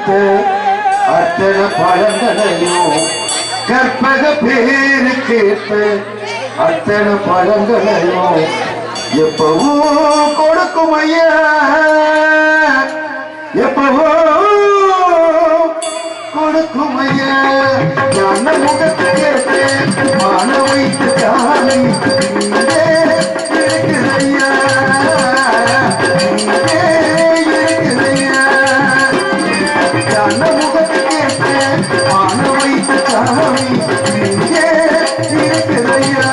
கேட்டு அத்தனை பழங்களையும் கற்பக பேரு கேட்டு அத்தனை பழங்களையும் எப்பவும் கொடுக்கும் ஐயா எப்பவும் கொடுக்கும் ஐயா ஞான முகத்தை கேட்டு மான வைத்து சாமி இருக்குதையா இருக்குதையா ஞான முகத்தை கேட்டு மான வைத்து சாமி இருக்குதையா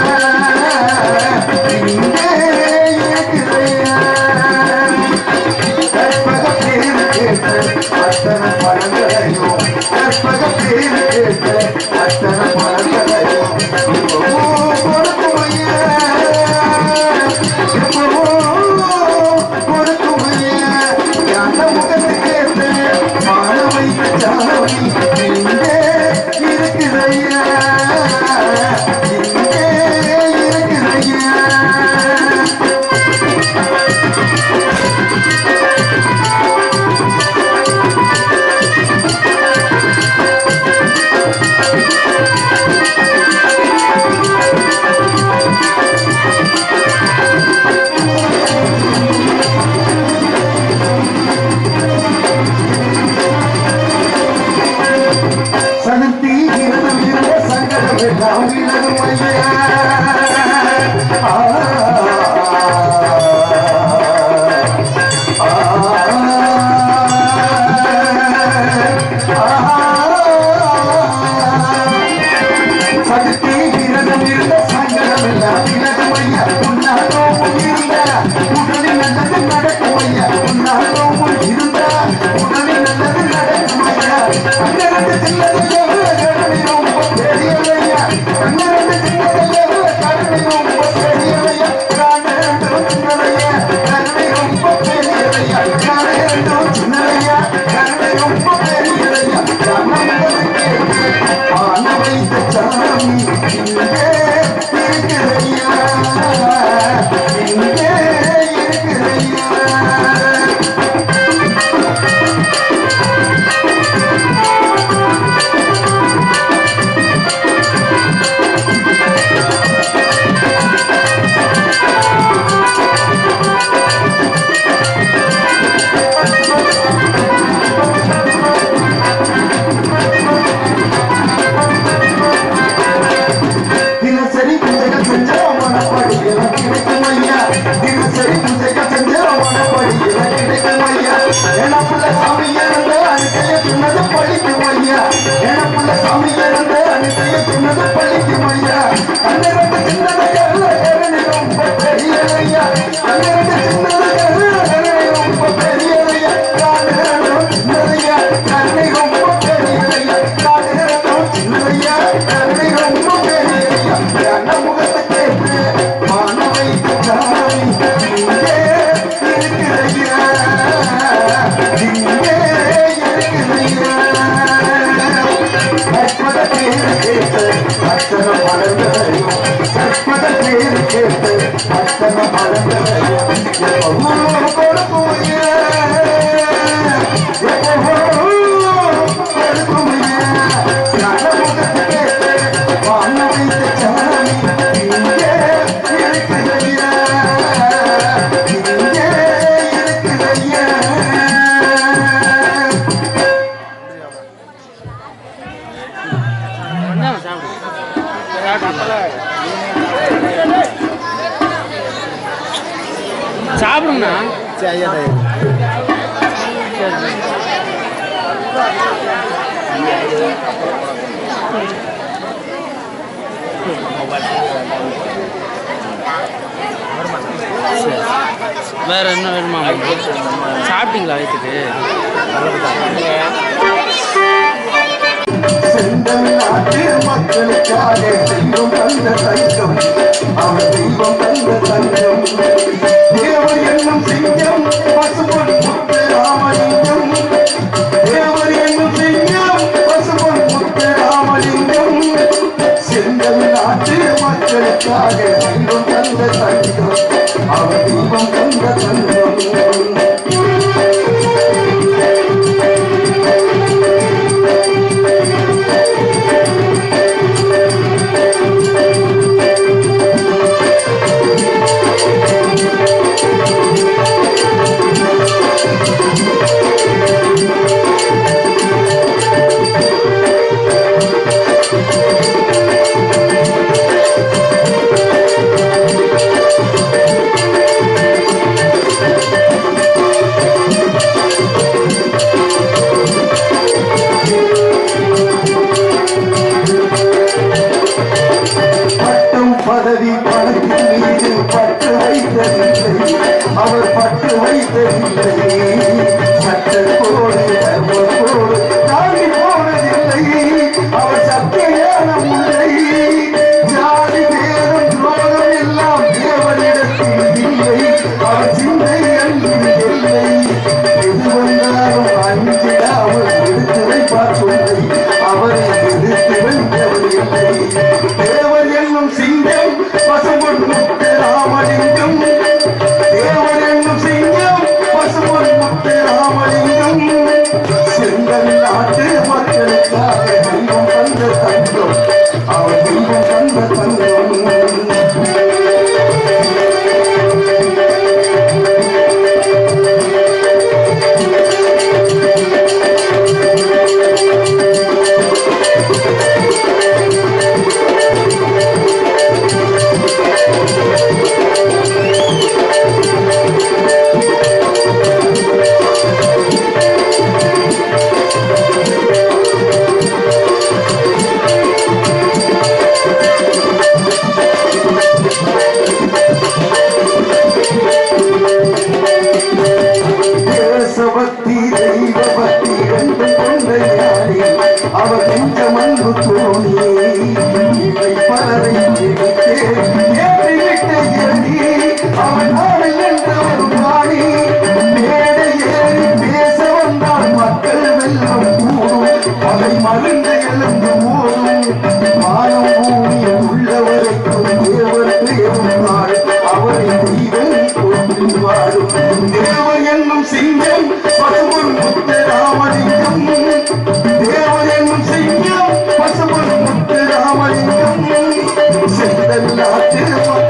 கற்பக பேரு கேட்டு அத்தனை பழங்களையும் கற்பக பேரு கேட்டு அத்தனை பழங்களையும் கொடுக்கும் ஐயா கொடுக்கும் ஐயா ஞான முகத்தை கேட்டு மான வைத்த சாமி இங்கே இருக்குதையா இங்கே இருக்குதையா சாப்பிடுங்கண்ணா வேற என்ன வேணுமா சாப்பிட்டீங்களா வயிற்றுக்கு செந்தமிழ்நாட்டு மக்களுக்காக தெய்வம் தந்த தங்கம் அவர் தெய்வம் தந்த தங்கம் தேவர் என்னும் சிங்கம் பசுபொன் முத்து ராமலிங்கம் தேவர் என்னும் சிங்கம் பசுபொன் முத்து ராமலிங்கம் செந்தமிழ்நாட்டு மக்களுக்காக தெய்வம் தந்த தங்கம் அவர் தெய்வம் தந்த தங்கம்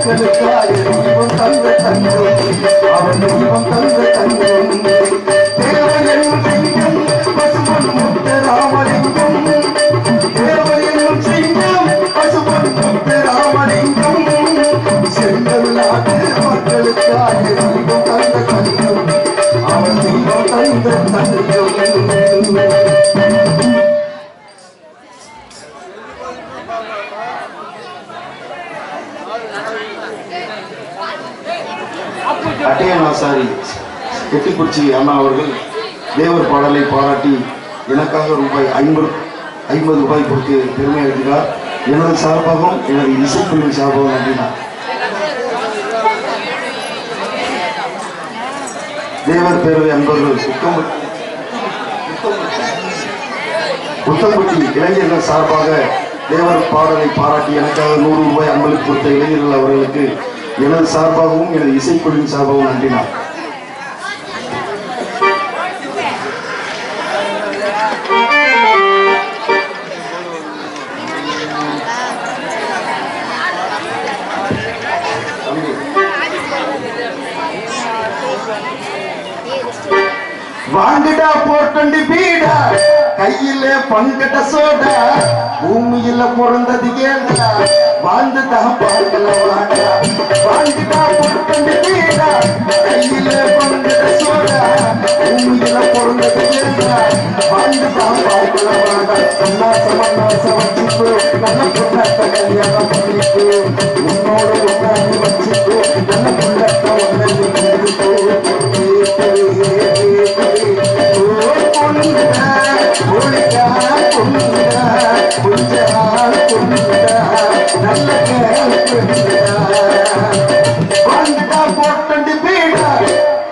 மக்களுக்காக தீபம் தந்த தங்கம் அவன் தீபம் தந்த தங்கம் தேவன் என்னும் சிங்கம் பசுபொன் முத்த ராமலிங்கம் தேவன் என்னும் சிங்கம் பசுபொன் முத்த ராமலிங்கம் செங்கல் நாட்டு மக்களுக்காக தீபம் தந்த தங்கம் அவன் தீபம் தந்த தங்கம். அட்டையனாசாரி கெட்டிக்குச்சி அண்ணா அவர்கள் தேவர் பாடலை பாராட்டி எனக்காக ரூபாய் 50 ரூபாய் கொடுத்து பெருமை அளிக்கிறார். எனது சார்பாகவும் எனது இசைக்குழுவின் சார்பாகவும் நன்றினார். தேவர் பேரவை அன்பர்கள் புத்தம்பட்டி இளைஞர்கள் சார்பாக தேவர் பாடலை பாராட்டி எனக்காக 100 ரூபாய் அன்பளிப்பு கொடுத்த இளைஞர்கள் அவர்களுக்கு எனது சார்பாகவும் எனது இசைக்குழுவின் சார்பாகவும் நன்றினார். வாங்கிடா போட்டண்டி பீடா கையில பங்கட சோடா பூமியில பிறந்தது ஏண்டா வாழ்ந்துதான் பார்க்கலாம் வாடா. வாங்கிடா போட்டண்டி பீடா கையில பங்கட சோடா பூமியில பிறந்தது ஏண்டா வாழ்ந்துதான் பார்க்கலாம் வாடா. சன்னாசம் வச்சுக்கோ நல்ல பொண்ணாட்ட கல்யாணம் பண்ணிக்கோ உன்னோட ஒன்னாடி வச்சுக்கோ நல்ல பொண்ணாட்ட ஒன்னாடி பண்ணிக்கோ.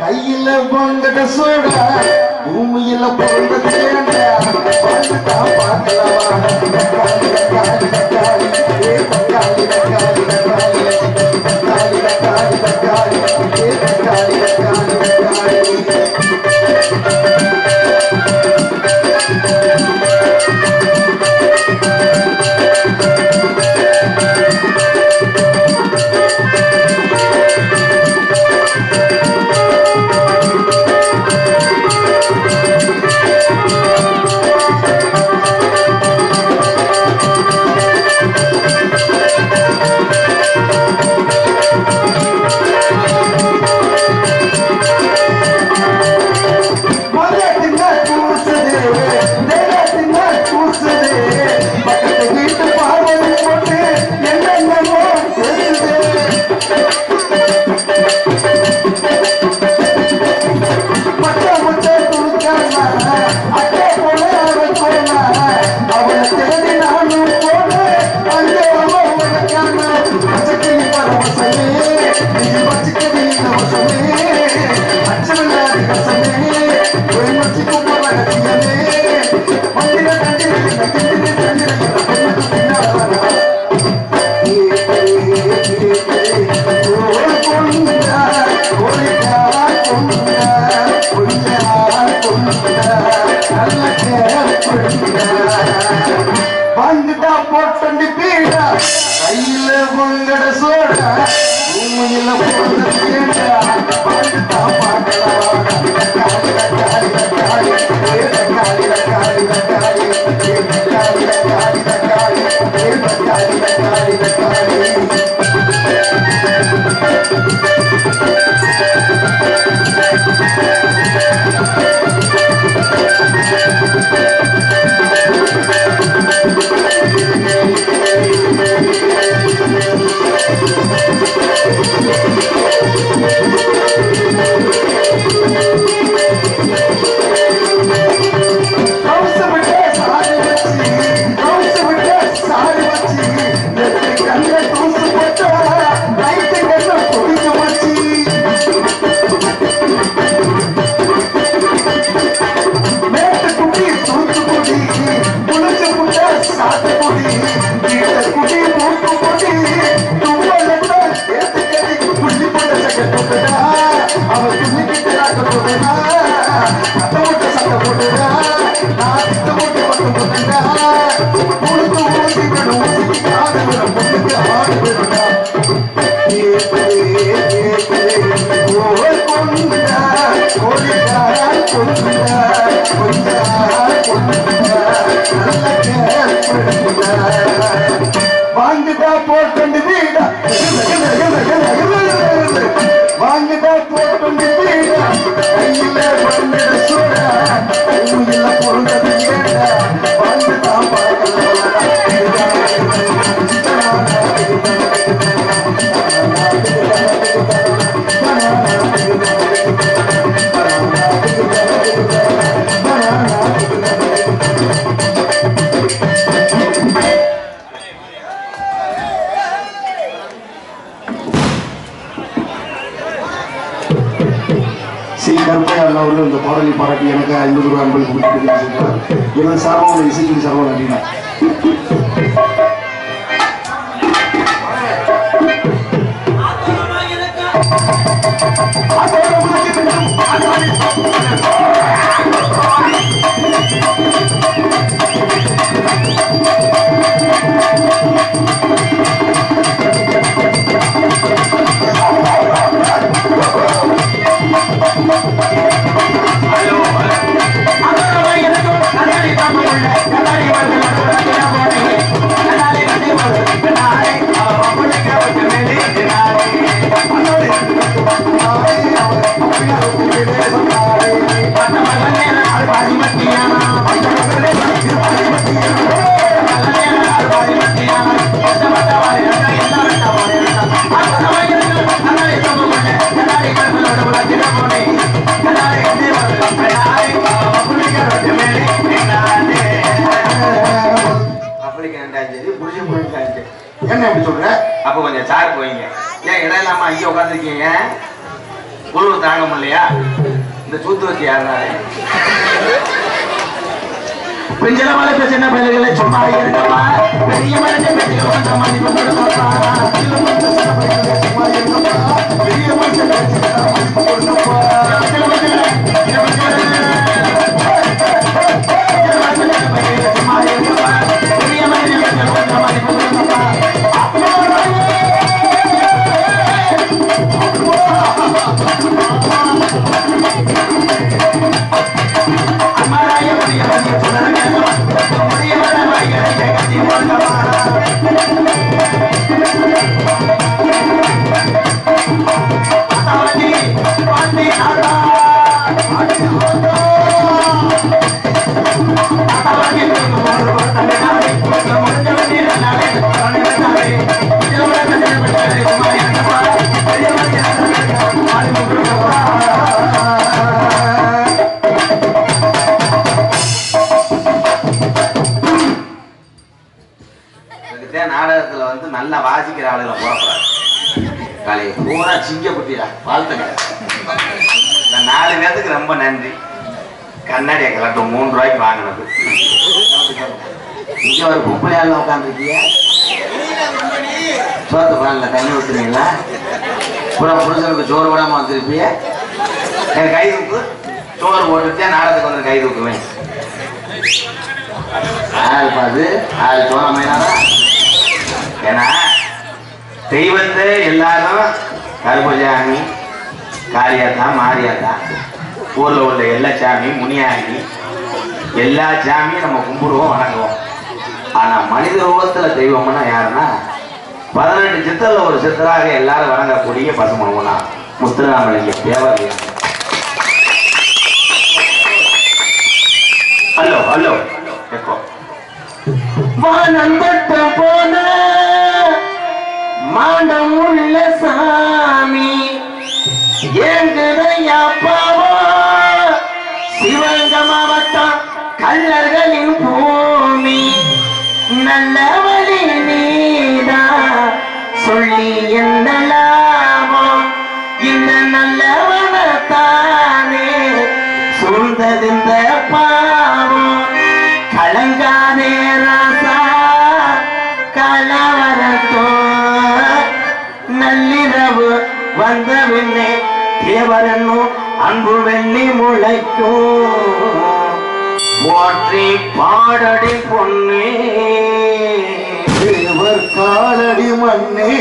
கையில பங்கட சோடா பூமியில பிறந்தது ஏண்டா பார்க்கலாம் வாங்கிட்டா போட்டண்டி பீடா கையில பங்கட சோடா பூமியில போட்டா வாங்கிட்டா பாடலாம். வாங்கிட்டா போட்டு வீடா வாங்கிட்டா போட்டு வீடா கையில பொருந்திட சூடா கையில பொருந்தது ஏடா வாங்கிட்டா அவர்கள் இந்த பாடலை பாராட்டி எனக்கு 50 ரூபாய் அன்பளிப்பு கொடுத்திருக்கிறார். எனது சார்பாக இசைக்கு சார்பாக நன்றி. என்ன எப்படி சொல்ற? அப்ப கொஞ்சம் சார் போயிங்க. ஏன் இடம் இல்லாம அங்கே உட்காந்துருக்கீங்க? குளிர் தாங்க முடியலையா? இந்த சூத்து வச்சு யாருனாரு பெஞ்சல மலை பிரச்சனை பயிர்களை சும்மா இருக்கமா பெரிய மலை பெரிய நாடகத்துல வந்து நல்லா வாசிக்கிற ஆளுகளை போடக்கூடாது. காலையை பூரா சிங்கப்பட்டியா வாழ்த்துக்கள். 4 பேருக்கு ரொம்ப நன்றி. கண்ணாடியை கலட்டும் 3 ரூபாய்க்கு வாங்கினது. இங்க ஒரு குப்பையால உட்காந்துருக்கிய சோத்து பால்ல தண்ணி ஊத்துறீங்களா? பூரா புருஷனுக்கு சோறு விடாம வந்துருப்பிய. என் கை தூக்கு சோறு போட்டுட்டே நாடகத்துக்கு வந்து கை தூக்குவேன். ஆள் பாது ஆள் சோழமையினாதான். ஏன்னா தெய்வத்தை எல்லாரும் கருப்பசாமி காளியாத்தா மாரியாத்தா ஊர்ல உள்ள எல்லா சாமி முனியாண்டி எல்லா சாமியும் நம்ம கும்பிடுவோம் வணங்குவோம். ஆனா மனித ரூபத்துல தெய்வம்னா யாருன்னா 18 சித்தர்ல ஒரு சித்தராக எல்லாரும் வணங்கக்கூடிய பசுமனுவனா முத்துராமலிங்க தேவதையா. ஹலோ ஹலோ எப்போ வானந்தட்ட போன மாண்டம் உள்ள சாமி ஏங்குதையா பாவோ சிவகங்கை மாவட்டம் கள்ளர்களின் பூமி நல்ல வழி நீதா சொல்லி என்ன லாபம் இந்த நல்லவனத்தானே சூழ்ந்ததிந்த பாவம் கலங்காதே ராசா கலவரத்தோ நள்ளிரவு வந்த பின்னே தேவரனும் அன்பு வெள்ளி முளைக்கும் போற்றி பாடடி பொன்னே தேவர் காலடி மண்ணே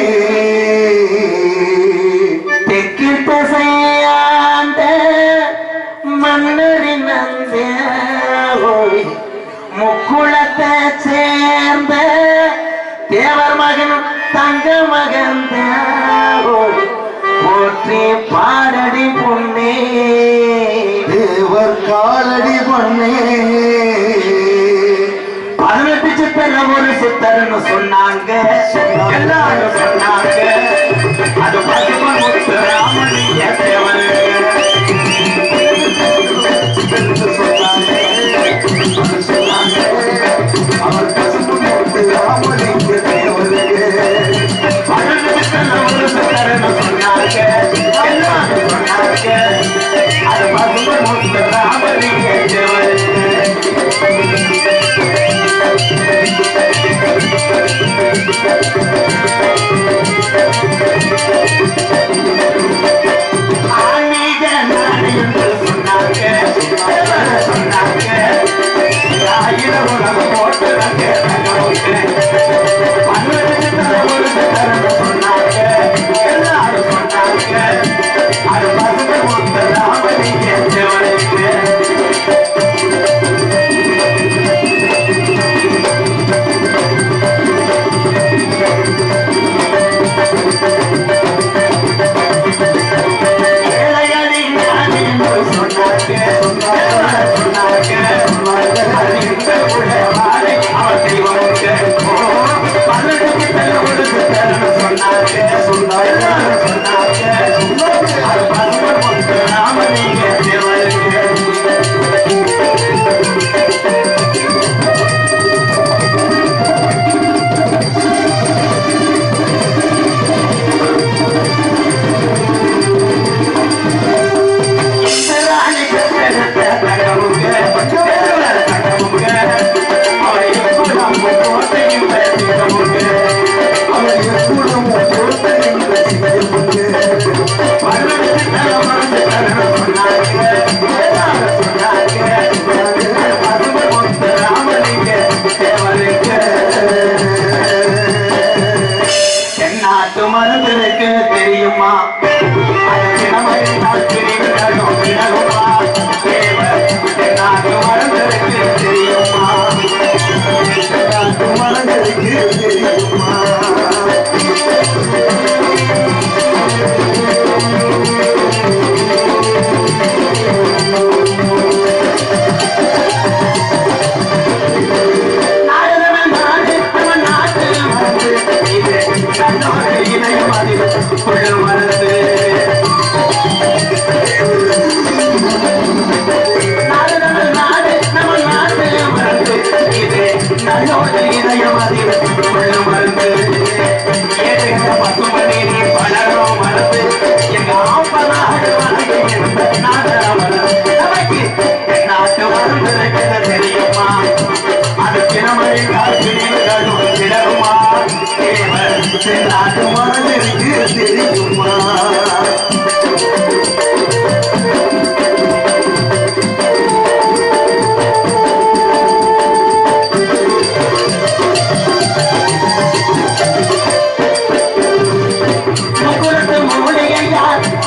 தெரியுமா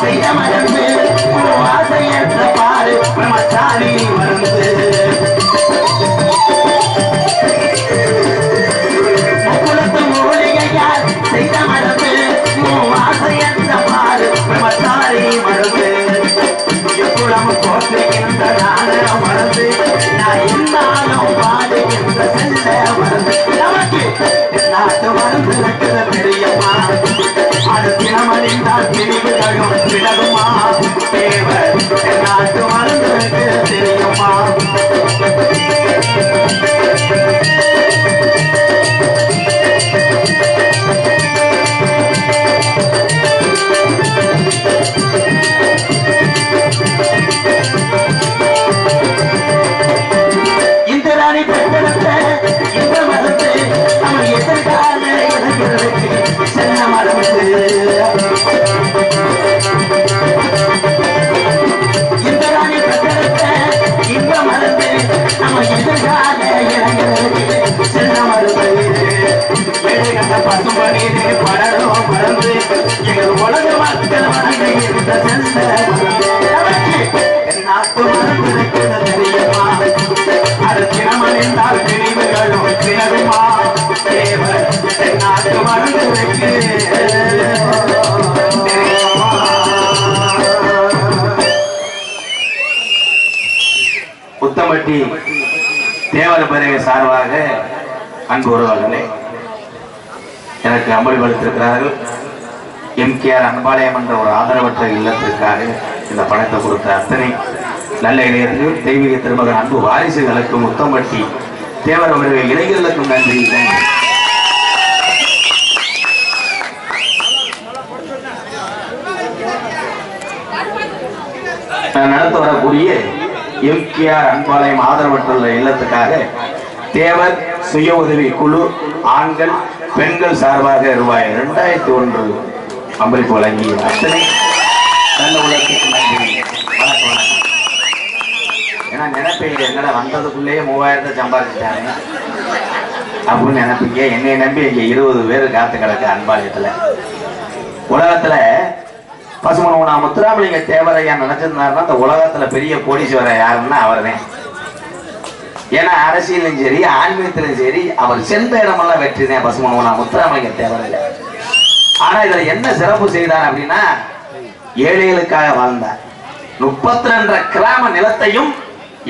செய்த மறந்து ஆசையற்ற பாரு பிரம்மச்சாரி மறந்து முக்குலத்து மூலிகையார் செய்த மறந்து ஆசையற்ற பாரு பிரம்மச்சாரி மறந்து எப்புறம் தோற்றுகின்ற நான மறந்து நான் என்னாலும் பாடுகின்ற செல்ல மறந்து நமக்கு நாட்டு மறந்து நடக்கிற பெரியம்மா அது தினமறிந்தால் பிரிவுகளும் விலகுமா தேவர் நாட்டு மறந்து தெரியுமா இந்த ராணி பெற்றெடுத்த இந்த மறந்து அவன் எதிர்கால இளைஞர்களுக்கு செல்ல மறந்து இந்த ராணி பெற்றெடுத்த இந்த மறந்து அவன் எதிர்கால இளைஞர்களுக்கு செல்ல மறந்து கண்ட பசும்படி படரும் மறந்து எங்கள் உலக மக்கள் மறந்து இருந்த செல்ல நாட்டு மறந்து இருக்கிறது தெரியுமா அது தினமறிந்தால் பிரிவுகளும் விலகுமா தேவர் நாட்டு மறந்து புத்தம்பட்டி தேவர் பிரிவு சார்பாக அன்பு உறவுகளே எனக்கு அம்பலப்படுத்திருக்கிறார்கள். எம்கேஆர் அன்பாலயம் என்ற ஒரு ஆதரவற்ற இல்லத்திற்காக இந்த பணத்தை கொடுத்த அத்தனை நல்ல இளைஞர்கள் தெய்வீக திருமகன் அன்பு வாரிசுகளுக்கும் முத்தம்பட்டி தேவர் அவர்கள் இளைஞர்களுக்கும் நன்றி. நடத்த வரக்கூடிய எம்கேஆர் அன்பாலயம் ஆதரவற்ற இல்லத்துக்காக தேவர் சுய உதவி குழு ஆண்கள் பெண்கள் சார்பாக ரூபாய் 2001 அம்பளிப்பு வழங்கி அத்தனை நல்ல உலகத்துக்கு நன்றி. வணக்கம் வணக்கம். ஏன்னா நினைப்பீங்க என்னடா வந்ததுக்குள்ளேயே 3000 சம்பாதிச்சிட்டாங்க அப்படின்னு நினைப்பீங்க. என்னை நம்பி இங்க 20 பேர் காத்து கிடக்கு அன்பாலயத்துல. உலகத்துல பசுமனோனா முத்துராமலிங்க தேவரையா நினைச்சிருந்தாருன்னா அந்த உலகத்துல பெரிய கோடீஸ்வரர் யாருன்னா அவர் தான். ஏன்னா அரசியலும் சரி ஆன்மீகத்திலும் சரி அவர் சென்ற இடமெல்லாம் வெற்றி தான் பசுமனோனா முத்துராமலிங்க தேவரையா. ஆனா இதுல என்ன சிறப்பு செய்தார் அப்படின்னா ஏழைகளுக்காக வாழ்ந்தார். 32 கிராம நிலத்தையும்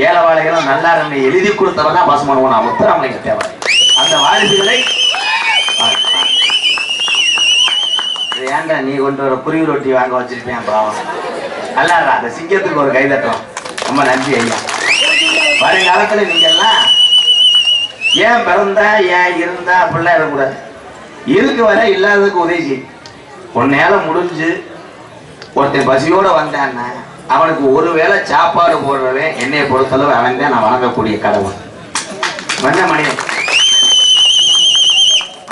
ஏழைவாளைகளும் நல்லாருன்னு எழுதி கொடுத்தவர் தான் பசுமனோனா முத்துராமலிங்க தேவர். அந்த வாரிசுகளை ஏன்டா நீ கொண்டு வர புரிவு ரொட்டி வாங்க வச்சிருப்பேன் பாவம் நல்லாடா. அந்த சிங்கத்துக்கு ஒரு கைதட்டம். ரொம்ப நன்றி ஐயா. வருங்காலத்துல நீங்க எல்லாம் ஏன் பிறந்தா ஏன் இருந்தா அப்படிலாம் இருக்கக்கூடாது. இருக்கு வர இல்லாததுக்கு உதவி. உன்னால முடிஞ்சு ஒருத்தன் பசியோட வந்தான்னா அவனுக்கு ஒரு வேளை சாப்பாடு போடுறவன் என்னைய பொறுத்தளவு அவன் தான் நான் வணங்கக்கூடிய கடவுள். மணி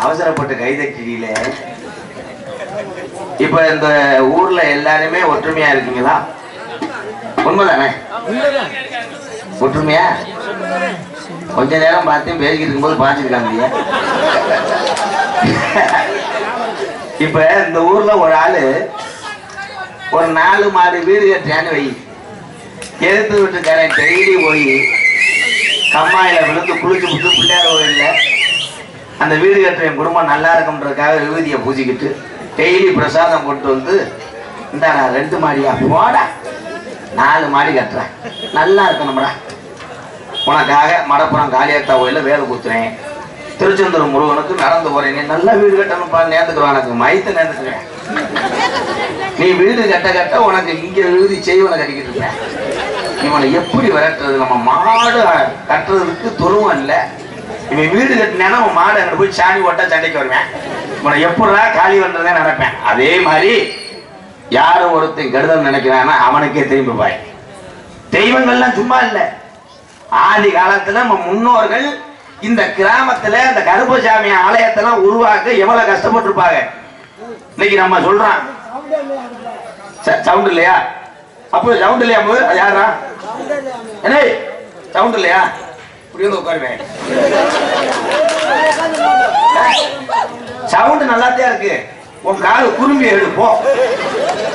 அவசரப்பட்டு கைதட்டில இப்ப இந்த ஊர்ல எல்லாருமே ஒற்றுமையா இருக்கீங்களா? உண்மைதானே? ஒற்றுமையா? கொஞ்ச நேரம் பார்த்து பேசிக்கிட்டு இருக்கும்போது பாய்ச்சிருக்காங்க. இப்ப இந்த ஊர்ல ஒரு ஆளு ஒரு 4 மாடு வீடு கட்டுறான்னு வை. எதிர்த்து விட்டுக்காரன் டெய்லி போய் கம்மாயில விழுந்து குளிச்சு விட்டு பிள்ளையார் கோயில்ல அந்த வீடு கட்டுற குடும்பம் நல்லா இருக்கும்ன்றதுக்காக விபூதியை பூஜிக்கிட்டு டெய்லி பிரசாதம் கொண்டு வந்து இந்த 2 மாடியா போடா 4 மாடி கட்டுறேன் நல்லா இருக்கணும்டா உனக்காக மடப்புறம் காளியாத்தா கோயில வேலை குத்துறேன். திருச்செந்தூர் முருகனுக்கு நடந்து போறேன். நீ நல்லா வீடு கட்டணும்ப்பா நேர்ந்துக்குறோம். எனக்கு மைத்த நேர்ந்துக்குவேன். நீ வீடு கட்ட கட்ட உனக்கு இங்க எழுதி செய்வனை கட்டிக்கிட்டு இருப்பேன். இவனை எப்படி விரட்டுறது? நம்ம மாடு கட்டுறதுக்கு துருவம் இல்லை. இவன் வீடு கட்டினா அவன் மாடு அங்கே போய் சாணி ஓட்ட சண்டைக்கு வருவேன். இவனை எப்படா காலி பண்றதே நினைப்பேன். அதே மாதிரி யாரும் ஒருத்தன் கெடுதல் நினைக்கிறான்னா அவனுக்கே திரும்பி பாய். தெய்வங்கள்லாம் சும்மா இல்லை. ஆதி காலத்துல நம்ம முன்னோர்கள் இந்த கிராமத்துல இந்த கருப்பசாமி ஆலயத்தெல்லாம் உருவாக்க எவ்வளவு கஷ்டப்பட்டிருப்பாங்க. இன்னைக்கு நம்ம சொல்றான் சவுண்ட் இல்லையா? அப்போ சவுண்ட் இல்லையா? அது யாரா? என்ன சவுண்ட் இல்லையா? புரியுது, உட்காருவேன். சவுண்ட் நல்லாத்தான் இருக்கு. உன் கால குறும்பி எடுப்போ.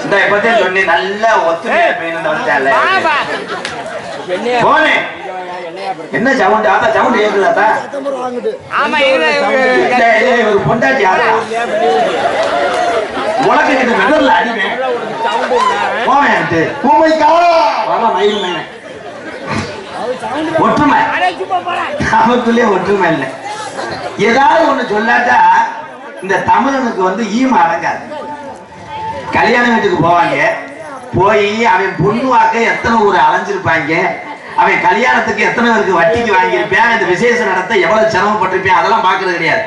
இந்த இப்பத்தே சொன்னி நல்லா ஒத்துமையா வந்துட்டால போனே. என்ன சவுண்ட்? ஆத்தா சவுண்ட் ஏக்குதாத்தா? ஒரு பொண்டாட்டி ஆத்தா உனக்கு இந்த மெதர்ல அடிமே போவேன். பூமைக்கா மயில் மேன ஒற்றுமை நமக்குள்ளே ஒற்றுமை இல்லை. ஏதாவது ஒண்ணு சொல்லாட்டா இந்த தமிழனுக்கு வந்து ஈம அடங்காது. கல்யாண வீட்டுக்கு போவாங்க, போய் அவன் பொண்ணு வாக்க எத்தனை ஊர் அலைஞ்சிருப்பாங்க, அவன் கல்யாணத்துக்கு எத்தனை பேருக்கு வட்டிக்கு வாங்கியிருப்பான், இந்த விசேஷம் நடத்த எவ்வளவு சிரமப்பட்டிருப்பான், அதெல்லாம் பாக்குறது கிடையாது.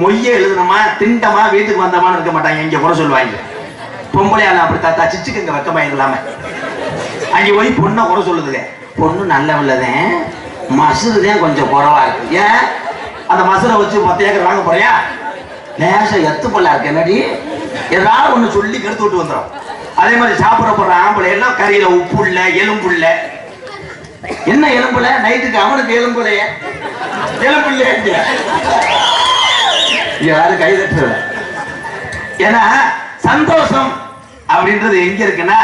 மொய்ய எழுதுனமா திண்டமா வீட்டுக்கு வந்தமான்னு இருக்க மாட்டாங்க. இங்க குறை சொல்லுவாங்க. பொம்பளையால அப்படி தாத்தா சிச்சுக்கு வெக்கமா இல்லாம அங்க போய் பொண்ணை குறை சொல்லுதுங்க. பொண்ணு நல்ல உள்ளதேன், மசுறுதான் கொஞ்சம் குறவா இருக்கு. ஏன் அந்த மசுரை வச்சு 10 ஏக்கர் வாங்க போறியா? லேசா எத்து பொல்லா இருக்கு என்னடி, ஏதாவது ஒண்ணு சொல்லி கெடுத்து விட்டு வந்துடும். அதே மாதிரி சாப்பிட போற ஆம்பளை எல்லாம் கறியில உப்பு இல்ல, எலும்பு இல்ல. என்ன எலும்புல? நைட்டுக்கு அவனுக்கு எலும்புலையே எலும்பு இல்ல. யாரும் கை தட்டுல. ஏன்னா சந்தோஷம் அப்படின்றது எங்க இருக்குன்னா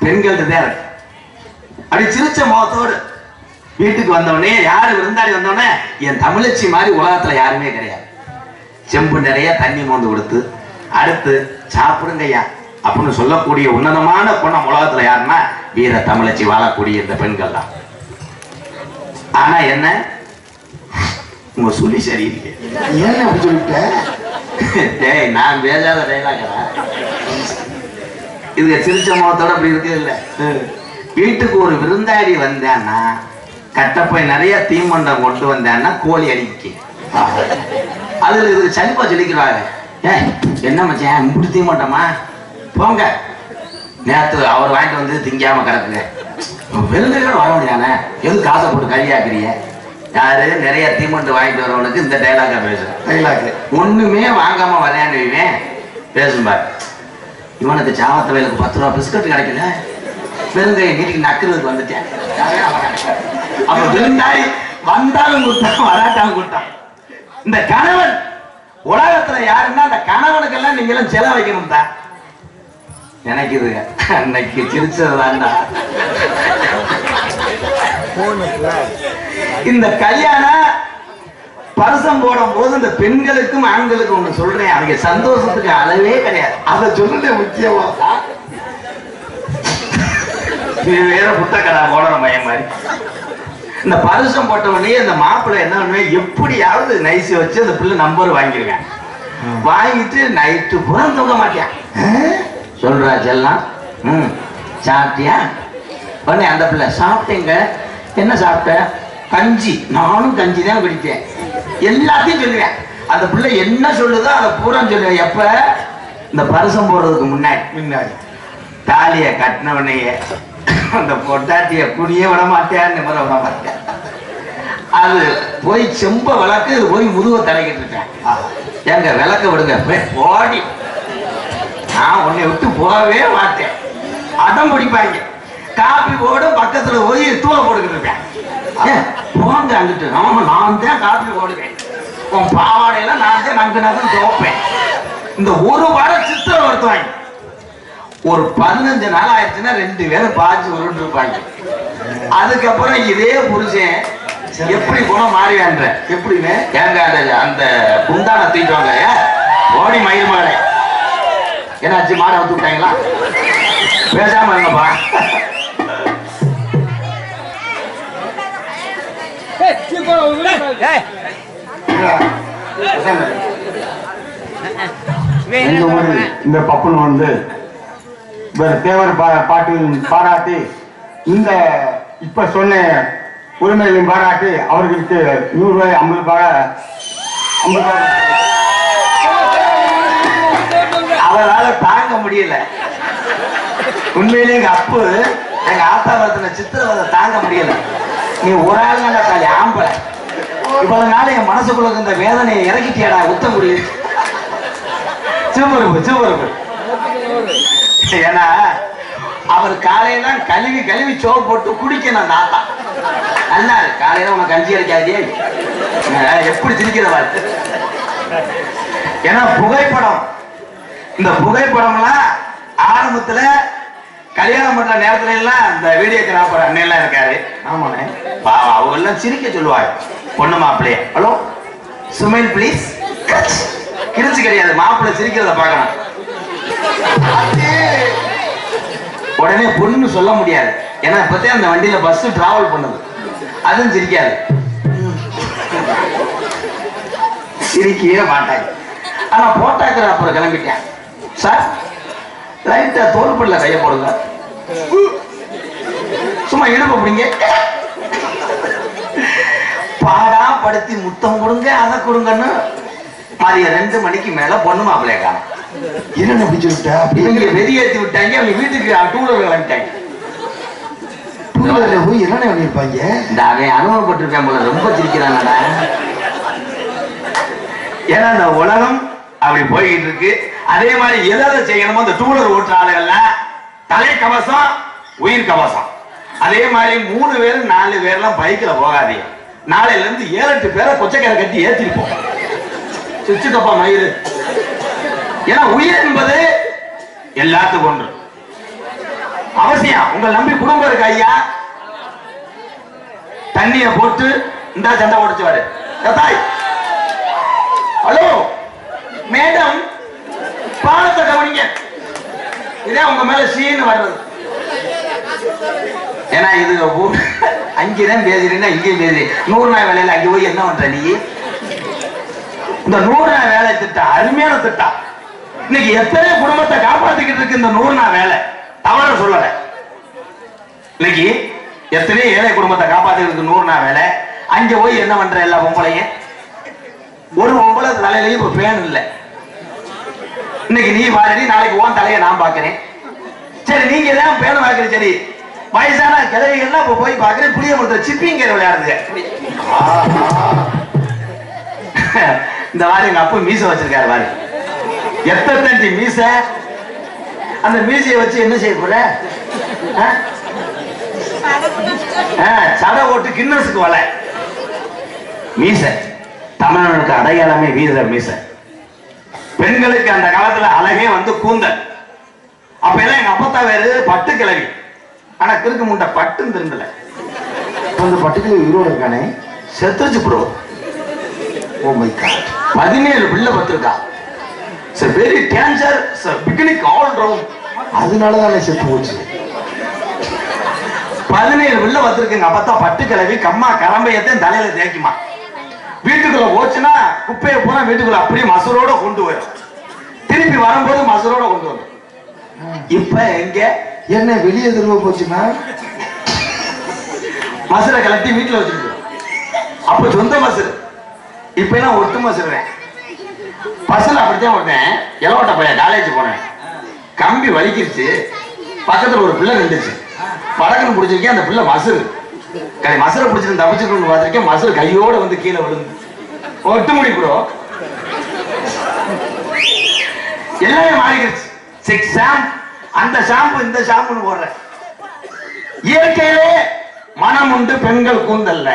பெண்கள்கிட்ட தான் இருக்கு. அப்படி சிரிச்ச முகத்தோடு வீட்டுக்கு வந்தவனே, யாரு விருந்தாளி வந்தவனே, என் தமிழச்சி மாதிரி உலகத்துல யாருமே கிடையாது. செம்பு நிறைய தண்ணி மோந்து கொடுத்து அடுத்து சாப்பிடுங்கய்யா அப்படின்னு சொல்லக்கூடிய உன்னதமான குணம் உலகத்துல யாருன்னா வீர தமிழச்சி வாழக்கூடிய இந்த பெண்கள் தான். ஆனா என்ன உங்க சொல்லி சரியில்லை. ஏன் அப்படி சொல்லிட்ட? டேய் நான் பேசாத டைலாகடா. இதுக்கு சிரிச்ச முகத்தோட அப்படி இருக்கு இல்ல. வீட்டுக்கு ஒரு விருந்தாடி வந்தான்னா கட்டப்பை நிறைய தீமண்டம் கொண்டு வந்தான்னா கோழி அடிக்க அதுல இதுக்கு சளிப்பா சொல்லிக்கிறாங்க. என்ன மச்சான் இப்படி தீமண்டமா போங்க, நேற்று அவர் வாங்கிட்டு வந்து திங்காம கிடக்குங்க, விருந்துகள் வர முடியானே, எது காசை போட்டு கறியாக்குறீங்க? யாரு நிறைய தீமண்டு வாங்கிட்டு வரவனுக்கு இந்த டைலாக பேசுறேன். டைலாக் ஒண்ணுமே வாங்காம வரேன்னு பேசும்பாரு. இவனுக்கு சாவத்த வேலைக்கு 10 ரூபா பிஸ்கட் கிடைக்கல, பெருங்கையை நீட்டிக்கு நக்குறதுக்கு வந்துட்டேன். அப்ப விருந்தாடி வந்தாலும் கூட்டம், வராட்டாலும் கூட்டம். இந்த கணவன் உலகத்துல யாருன்னா அந்த கணவனுக்கெல்லாம் நீங்க எல்லாம் செலவு வைக்கணும் தான் நினைக்குதுங்க. அன்னைக்கு சிரிச்சதுதான்டா. இந்த கல்யாணம் பரிசம் போடும் போது இந்த பெண்களுக்கும் ஆண்களுக்கும் ஒண்ணு சொல்றேன், அவங்க சந்தோஷத்துக்கு அளவே கிடையாது. அதை சொல்றது முக்கியமா. வேற புத்தக்கடா போடுற மையம் மாதிரி. இந்த பரிசம் போட்ட உடனே இந்த மாப்பிள்ளை என்ன பண்ணுவே, எப்படியாவது நைசி வச்சு அந்த பிள்ளை நம்பர் வாங்கிருவேன். வாங்கிட்டு நைட்டு பூரா தூங்க மாட்டேன். சொல்றா செல்லாம், சாப்பிட்டியா? உடனே அந்த பிள்ளை சாப்பிட்டேங்க. என்ன சாப்பிட்ட? கஞ்சி. நானும் கஞ்சி தான் குடித்தேன். எல்லாத்தையும் சொல்லுவேன். அந்த பிள்ளை என்ன சொல்லுதோ அதை பூரா சொல்லுவேன். எப்ப? இந்த பரிசம் போடுறதுக்கு முன்னாடி. தாலிய கட்டினவனையே அந்த பொட்டாட்டிய குடியே விட மாட்டேன், நிமிர விட மாட்டேன். அது போய் செம்ப விளக்கு போய் முதுக தலைக்கிட்டு இருக்கேன். எங்க விளக்க விடுங்க ஓடி, நான் உன்னை விட்டு போகவே மாட்டேன். அடம் பிடிப்பாங்க. காப்பி போட பக்கத்துல போய் தூளை போட்டுக்கிட்டு இருக்கேன். போங்க அங்கிட்டு. நான் தான் காப்பி போடுவேன். உன் பாவாடையெல்லாம் நான் தான் நங்கு துவைப்பேன். இந்த ஒரு வாரம் சித்திரம் வருத்துவாங்க. ஒரு 15 நாள் ஆயிடுச்சுன்னா 2 பேரும் பாய்ச்சி உருண்டு இருப்பாங்க. அதுக்கப்புறம் இதே புருஷன் எப்படி குணம் மாறியான்ற எப்படின்னு ஏங்க அந்த குண்டான தூக்கிவாங்க. ஓடி மயில் மாடை என்னாச்சு? மாடை வந்து விட்டாங்களா? பேசாம இருங்கப்பா. இந்த பப்புன்னு வந்து தேவர் பாட்டில் பாராட்டி இந்த இப்ப சொன்ன உரிமைகளையும் பாராட்டி அவர்களுக்கு 100 ரூபாய் 50 ரூபாய் அவரால் தாங்க முடியல. உண்மையிலே எங்க அப்பு எங்க ஆத்தா வளர்த்தின சித்திரவதை தாங்க முடியல. நீ ஒரு ஆள் தாலி ஆம்பளை, இவ்வளவு நாள் என் மனசுக்குள்ள இந்த வேதனையை இறக்கிட்டியாடா உத்தங்குடி. சிவபருப்பு ஏன்னா அவர் காலையில கழுவி கழுவி சோப்பு போட்டு குடிக்கணும் தாத்தா. நல்லா காலையில உனக்கு கஞ்சி அடிக்காதே எப்படி சிரிக்கிறவா. ஏன்னா புகைப்படம், இந்த புகைப்படம்லாம் ஆரம்பத்துல கல்யாணம் பண்ற நேரத்துல எல்லாம் இந்த வீடியோகிராஃபர் அண்ணன் எல்லாம் இருக்காரு. ஆமாண்ணே பாவம் அவங்க எல்லாம் சிரிக்க சொல்லுவாங்க பொண்ணு மாப்பிள்ளைய. Hello சுமைல் please. கிரிச்சு கிடையாது, மாப்பிள்ளை சிரிக்கிறத பார்க்கணும். உடனே பொண்ணு சொல்ல முடியாது, ஏன்னா இப்பத்தே அந்த வண்டியில பஸ் டிராவல் பண்ணுது, அதுவும் சிரிக்காது, சிரிக்கவே மாட்டாங்க. ஆனா போட்டோகிராஃபர் கிளம்பிட்டேன் சார், லைட்டா தோல்படில கைய போடுங்க, சும்மா இடுப்பு பிடிங்க, பாடா படுத்தி முத்தம் கொடுங்க அதை கொடுங்கன்னு மதிய 2 மணிக்கு மேல பொண்ணு மாப்பிள்ளைய காணும். என்ன பிடிச்சு விட்டா இவங்களை வெளியேற்றி விட்டாங்க. அவங்க வீட்டுக்கு டூலர் கிளம்பிட்டாங்க. டூலர்ல போய் என்னென்ன பண்ணிருப்பாங்க? இந்த அவன் அனுபவப்பட்டிருப்பேன் போல, ரொம்ப சிரிக்கிறாங்கடா. ஏன்னா இந்த உலகம் அப்படி போய்கிட்டு இருக்கு. அதே மாதிரி எதாவது செய்யணுமோ இந்த டூலர் ஓட்டுற ஆளுகள்லாம் தலை கவசம் உயிர் கவசம். அதே மாதிரி 3 பேர் 4 பேர்லாம் பைக்ல போகாதீங்க. நாளையில இருந்து 7-8 பேரை கொச்சக்கரை கட்டி ஏற்றிருப்போம். சுச்சுக்கப்பா மயிறு. ஏன்னா உயிர் என்பது எல்லாத்துக்கும் ஒன்று அவசியம். உங்களை நம்பி குடும்பம் இருக்கு ஐயா. தண்ணிய போட்டு இந்த சண்டை உடைச்சுவாரு. ஹலோ மேடம், பாலத்தை கவனிங்க. இதே உங்க மேல சீன்னு வர்றது. ஏன்னா இது அங்கேதான் பேசுறீங்கன்னா இங்கேயும் பேசுறீ. 100 நாள் வேலையில அங்கே போய் என்ன பண்ற நீ? இந்த 100 நாள் வேலை திட்டம் அருமையான திட்டம். இன்னைக்கு எத்தனை குடும்பத்தை காப்பாத்திக்கிட்டு இருக்கு இந்த 100 நாள் வேலை. தவற சொல்லல. இன்னைக்கு எத்தனை ஏழை குடும்பத்தை காப்பாத்திக்கிட்டு இருக்கு 100 நாள் வேலை. அங்க போய் என்ன பண்ற எல்லா பொம்பளையும்? ஒரு பொம்பளை தலையிலையும் இப்ப பேன் இல்லை. இன்னைக்கு நீ பாருடி, நாளைக்கு உன் தலையை நான் பாக்குறேன். சரி நீங்க தான் பேன பாக்குறீங்க. சரி வயசான கிழவிகள்லாம் இப்ப போய் பாக்குறேன் புளிய மரத்துல சிப்பிங்கிற விளையாடுது. இந்த மாதிரி எங்க அப்பா மீச வச்சிருக்காரு பாரு, எத்தனை மீச. அந்த மீசையை வச்சு என்ன செய்ய போற? சடை ஓட்டு கின்னஸுக்கு வலை மீச. தமிழனுக்கு அடையாளமே வீர மீச. பெண்களுக்கு அந்த காலத்துல அழகே வந்து கூந்தல். அப்ப எல்லாம் எங்க அப்பத்தா வேறு பட்டு கிளவி. ஆனா கிறுக்கு முண்டை பட்டும் திரும்பல. அந்த பட்டுக்கிளவி உயிரோட இருக்கானே, செத்துச்சு ப்ரோ. Oh my god. 17 பிள்ளை பத்திருக்கா. Very danger picnic all round. அதனாலதான் செத்து போச்சு. 17 பிள்ளை பத்திருக்குங்க. அப்பத்தா பட்டு கிளவி கம்மா கரம்பையத்தையும் தலையில தேய்க்குமா. வீட்டுக்குள்ள போச்சுன்னா குப்பையை போனா வீட்டுக்குள்ள அப்படியே மசூரோட கொண்டு வரும். திருப்பி வரும்போது மசூரோட கொண்டு வரும். இப்ப எங்க என்ன வெளியே திரும்ப போச்சுன்னா மசுரை கலட்டி வீட்டுல வச்சிருக்கு. அப்ப சொந்த மசுரு. இப்ப எல்லாம் ஒட்டு மசுறேன். பஸ்ல அப்படித்தான் ஓட்டேன். இலவட்ட பையன் காலேஜ் போனேன். கம்பி வலிக்கிருச்சு. பக்கத்துல ஒரு பிள்ளை நின்றுச்சு. படகுன்னு பிடிச்சிருக்கேன். அந்த பிள்ளை மசுரு மசுரை பிடிச்சிருந்து தப்பிச்சுக்கணும்னு பார்த்திருக்கேன். மசுரு கையோட வந்து கீழே விழுந்து ஒட்டு முடி கூட எல்லாமே மாறிக்கிடுச்சு. 6 ஷாம்பு, அந்த ஷாம்பு இந்த ஷாம்புன்னு போடுறேன். இயற்கையிலே மனம் உண்டு பெண்கள் கூந்தல்ல.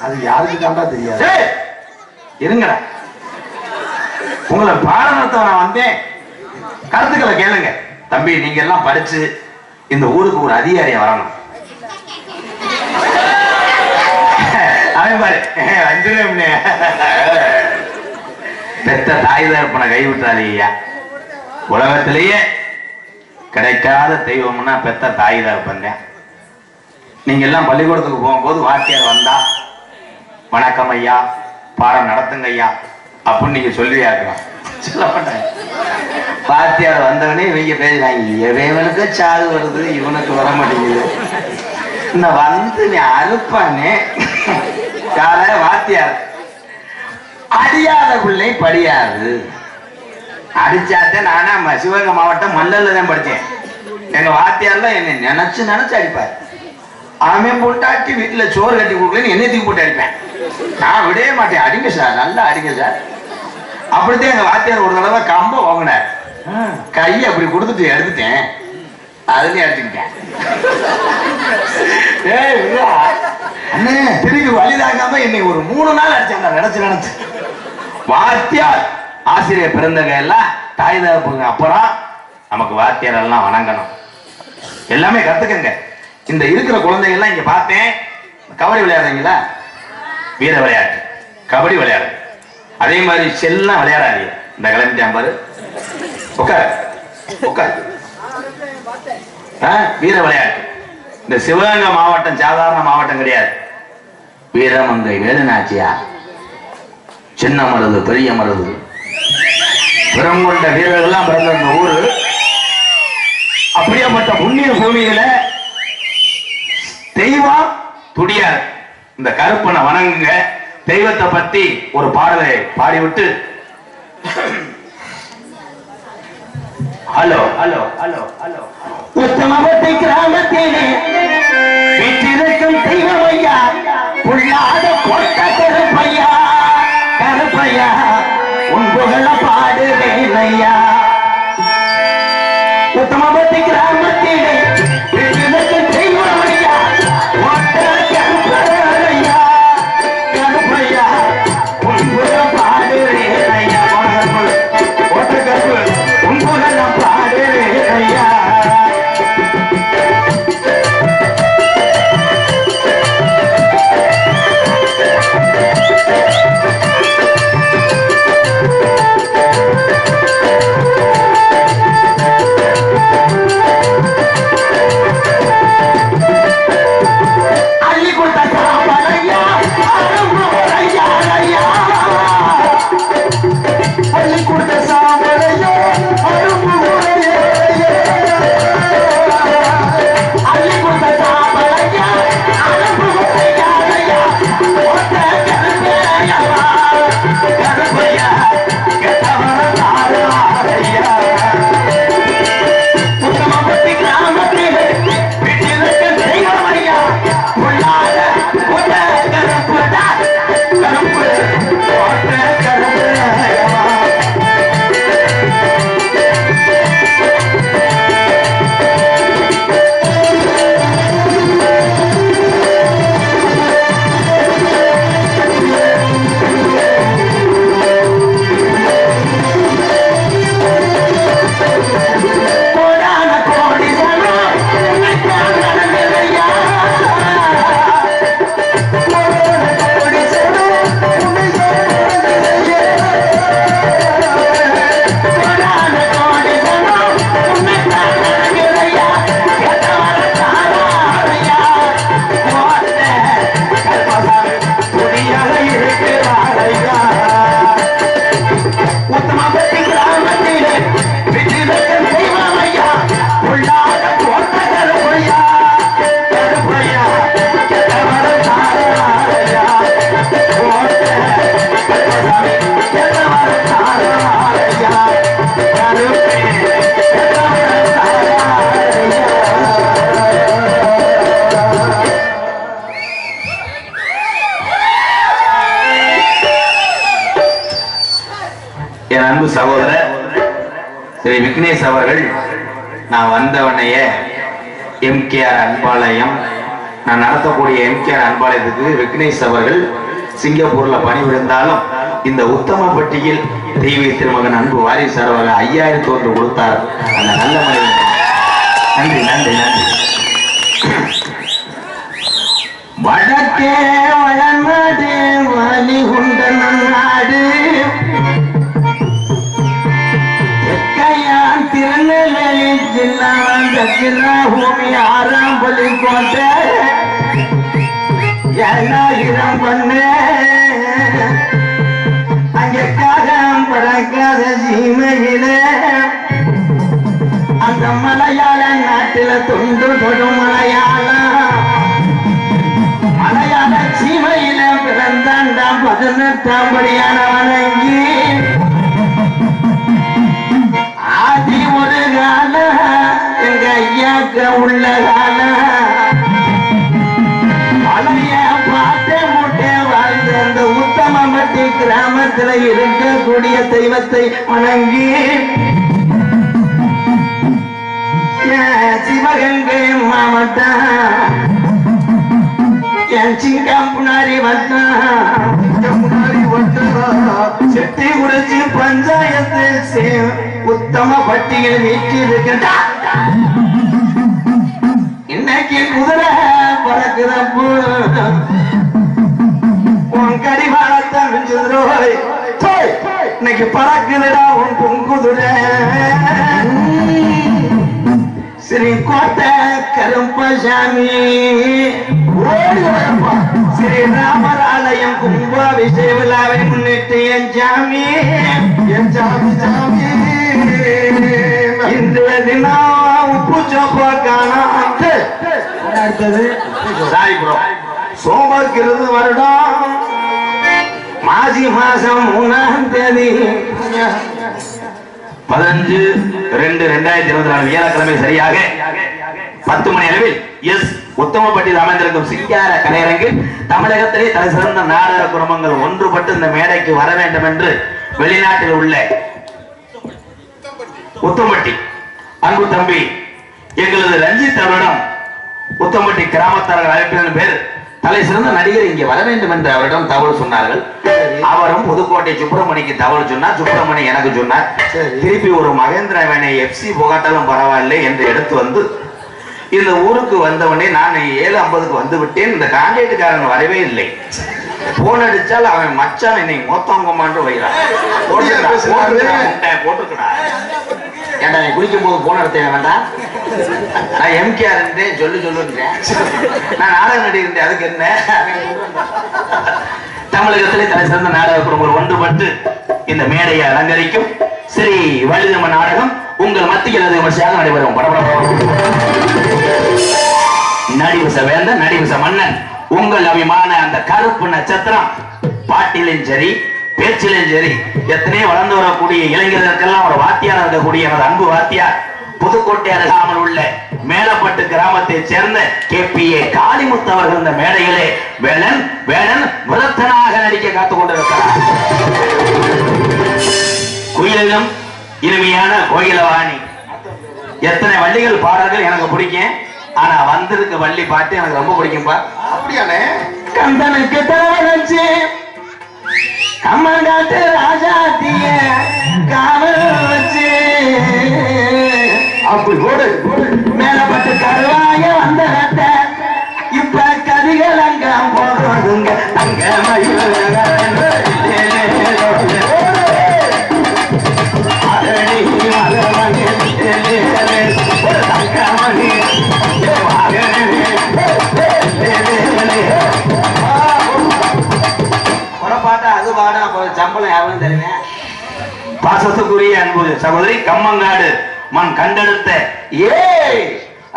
அது யாருக்கு தாண்டா தெரியாது. இருங்கடா, உங்களை பாடநடத்த நான் வந்தேன். கருத்துக்களை கேளுங்க. தம்பி நீங்க எல்லாம் படிச்சு இந்த ஊருக்கு ஒரு அதிகாரியா வரணும். அவன் பாரு பெத்த தாய் தகப்பனை கைவிட்டாதீங்க. உலகத்திலேயே கிடைக்காத தெய்வம்னா பெத்த தாய் தகப்பன். நீங்க எல்லாம் பள்ளிக்கூடத்துக்கு போகும்போது வாத்தியார் வந்தா வணக்கம் ஐயா, பாடம் நடத்துங்க ஐயா அப்படின்னு நீங்க சொல்லியாக்கலாம். சொல்ல மாட்டாங்க. வாத்தியார் வந்தவனே இவங்க பேசுறாங்க, இவனுக்கு சாது வருது இவனுக்கு வர மாட்டேங்குது. இந்த வந்து நீ அறுப்பானே கால வாத்தியார். அடியாத பிள்ளை படியாது. அடிச்சாத்த நானா சிவகங்கை மாவட்டம் மல்லல்ல தான் படிச்சேன். எங்க வாத்தியார்ல என்னை நினைச்சு நினைச்சு அடிப்பார். அவன் பொண்டாட்டி வீட்டுல சோறு கட்டி கொடுக்கலன்னு என்னை தூக்கி போட்டு அடிப்பேன். நான் விடவே மாட்டேன். அடிங்க சார், நல்லா அடிங்க சார். அப்படித்தான் எங்க வாத்தியார் ஒரு தடவை கம்ப வாங்கினார். கையை அப்படி கொடுத்துட்டு எடுத்துட்டேன். அதுலயே அடிச்சுக்கிட்டேன். அண்ணே திருப்பி வழி தாங்காம என்னை ஒரு 3 நாள் அடிச்சாங்க. நினைச்சு வாத்தியார் ஆசிரியர் பிறந்தவங்க எல்லாம் தாய் தகப்புங்க. அப்புறம் நமக்கு வாத்தியார் எல்லாம் வணங்கணும், எல்லாமே கத்துக்கங்க. இந்த இருக்கிற குழந்தைகள் எல்லாம் இங்க பார்த்தேன். கபடி விளையாடுறீங்களா? வீர விளையாட்டு கபடி விளையாடு. அதே மாதிரி செல்லாம் விளையாடாதீங்க. இந்த கிளம்பிட்டான் பாரு, உட்கார் உட்கார். வீர விளையாட்டு. இந்த சிவகங்கை மாவட்டம் சாதாரண மாவட்டம் கிடையாது. வீரமங்கை வேலுநாச்சியா, சின்ன மருது பெரிய மருது பிறம் கொண்ட வீரர்கள்லாம் பிறந்த இந்த ஊரு. அப்படியாப்பட்ட புண்ணிய பூமியில தெய்வம் துடியார். இந்த கருப்பனை வணங்குங்க. தெய்வத்தை பத்தி ஒரு பாடலை பாடிவிட்டு ஹலோ ஹலோ ஹலோ ஹலோ உத்தமவத்தை கிராமத்திலே வீட்டிற்கும் தெய்வம் ஐயா, புள்ளாத கொட்ட கருப்பையா, கருப்பையா உன் புகழ பாடுவேன் ஐயா. உத்தமவத்தை கிராமத்திலே வீட்டிற்கும் தெய்வம் ஐயா, கொட்ட கருப்பையா, கருப்பையா உன் புகழ பாடுவேன் ஐயா. கொட்ட கருப்பு உன் புகழ பாடுவேன் ஐயா. என் அன்பு சகோதரர் ஸ்ரீ விக்னேஷ் அவர்கள், நான் வந்தவனையே எம்கேஆர் அன்பாலயம், நான் நடத்தக்கூடிய எம்கேஆர் அன்பாலயத்துக்கு விக்னேஷ் அவர்கள் சிங்கப்பூர்ல பணிபுரிந்தாலும் இந்த உத்தமப்பட்டியில் தெய்வீக திருமகன் அன்பு வாரிசு அவர்கள் 5001 கொடுத்தார். அந்த நல்ல மனிதன். நன்றி நன்றி நன்றி. வடக்கே வளநாடு வலி உண்ட நாடு, திருநெல்வேலி ஜில்லா தக்கிரா பூமி 6ஆம் பலி கோட்டை 7000 பண்ணு அங்கே காகம் பறக்காத சீமையில அந்த மலையாள நாட்டில தொண்டு தொடும் மலையாளம் மலையாள சீமையில பிறந்தாண்டா 18ஆம் படியான வணங்கி ஆதி ஒரு கால எங்க ஐயாக்க உள்ள கால பழைய பாட்டை மூட்டை வாழ்ந்த அந்த உத்தமப்பட்டி கிராமத்துல இருக்கக்கூடிய தெய்வத்தை வணங்கி சிவகங்கை மாவட்டம் என் சிங்கம்புனாரி செட்டி குடிச்சு பஞ்சாயத்து உத்தம பட்டியல் வீட்டிருக்கின்ற இன்னைக்கு குதிரை பறக்குறப்போ உன் கடிவாளத்தை மிஞ்சுதுரோய் இன்னைக்கு பறக்குதுடா உன் பொங்குதுரை ஸ்ரீ கோட்டை கருப்பசாமி ஸ்ரீராமர் ஆலயம் கும்பாபிஷேக விழாவை முன்னிட்டு என் சாமி இன்றைய தினம் உப்பு சோப்பா காணாது அடுத்தது சோமக்கிறது வருடம் மாசி மாசம் 3ஆம் தேதி 15/2/2024 வியாழக்கிழமை சரியாக 10 மணி அளவில் எஸ் உத்தமப்பட்டியில் அமைந்திருக்கும் சிங்கார கலையரங்கில் தமிழகத்திலே தலை சிறந்த நாடக குடும்பங்கள் ஒன்றுபட்டு இந்த மேடைக்கு வர வேண்டும் என்று வெளிநாட்டில் உள்ள உத்தமப்பட்டி அன்பு தம்பி எங்களது ரஞ்சித் அவரிடம் உத்தமப்பட்டி கிராமத்தார்கள் அழைப்பின் பேர் தலை சிறந்த நடிகர் இங்கே வர வேண்டும் என்று அவரிடம் தகவல் சொன்னார்கள். அவரும் புதுக்கோட்டை சுப்பிரமணிக்கு தகவல் சொன்னார். சுப்பிரமணி எனக்கு சொன்னார். திருப்பி ஒரு மகேந்திர வேணை FC புகாட்டாலும் பரவாயில்லை என்று எடுத்து வந்து இந்த ஊருக்கு வந்தவனே நான் 7:50க்கு வந்து விட்டேன். இந்த கான்ட்ராக்டுக்காரன் வரவே இல்லை. போன் அடிச்சால் அவன் மச்சான் என்னை மொத்தவங்கமான்னு வைக்கிறான். போட்டுக்கடா ஏன்டா நீ குளிக்கும் போது போன் எடுத்த வேண்டாம். நான் MKR இருந்தேன் சொல்லுன்றேன். நான் நாடக நடிகர் அதுக்கு என்ன. தமிழகத்திலே தலை சிறந்த நாடக குடும்பங்கள் ஒன்றுபட்டு இந்த மேடையை அலங்கரிக்கும் ஸ்ரீ வள்ளியம்மன் நாடகம் உங்கள் மத்தியில் அது விமர்சையாக நடைபெறும். நடிவச வேந்தன் நடிவச மன்னன் உங்கள் அபிமான அந்த கருப்பு நட்சத்திரம் பாட்டிலும் சரி பேச்சிலும் சரி எத்தனையோ வளர்ந்து வரக்கூடிய இளைஞர்களுக்கெல்லாம் ஒரு வாத்தியார் இருக்கக்கூடிய எனது அன்பு வாத்தியார் புதுக்கோட்டை அருகாமல் உள்ள மேலப்பட்டு கிராமத்தை சேர்ந்த KPA காளிமுத்து அவர்கள் இந்த மேடையிலே வேலன் வேலன் விரத்தனாக நடிக்க காத்துக் கொண்டிருக்கிறார். குயிலும் இனிமையான கோயிலவாணி எத்தனை வள்ளிகள் பாடல்கள் எனக்கு பிடிக்கும். ஆனா வந்திருக்க வள்ளி பாட்டு எனக்கு ரொம்ப பிடிக்கும்பா. அப்படியானே கந்தனுக்கு தவறச்சு கம்மங்காட்டு ராஜாத்திய காவல் வச்சு அப்படி மேலப்பட்டு கருவாய வந்த இப்ப கதிகள் அங்க போடுறதுங்க அங்க அது பாடா சம்பளம் யாரும் தெரியுங்க. பாசத்துக்குரிய அன்பு சகோதரி கம்மங்காடு மண் கண்டெடுத்த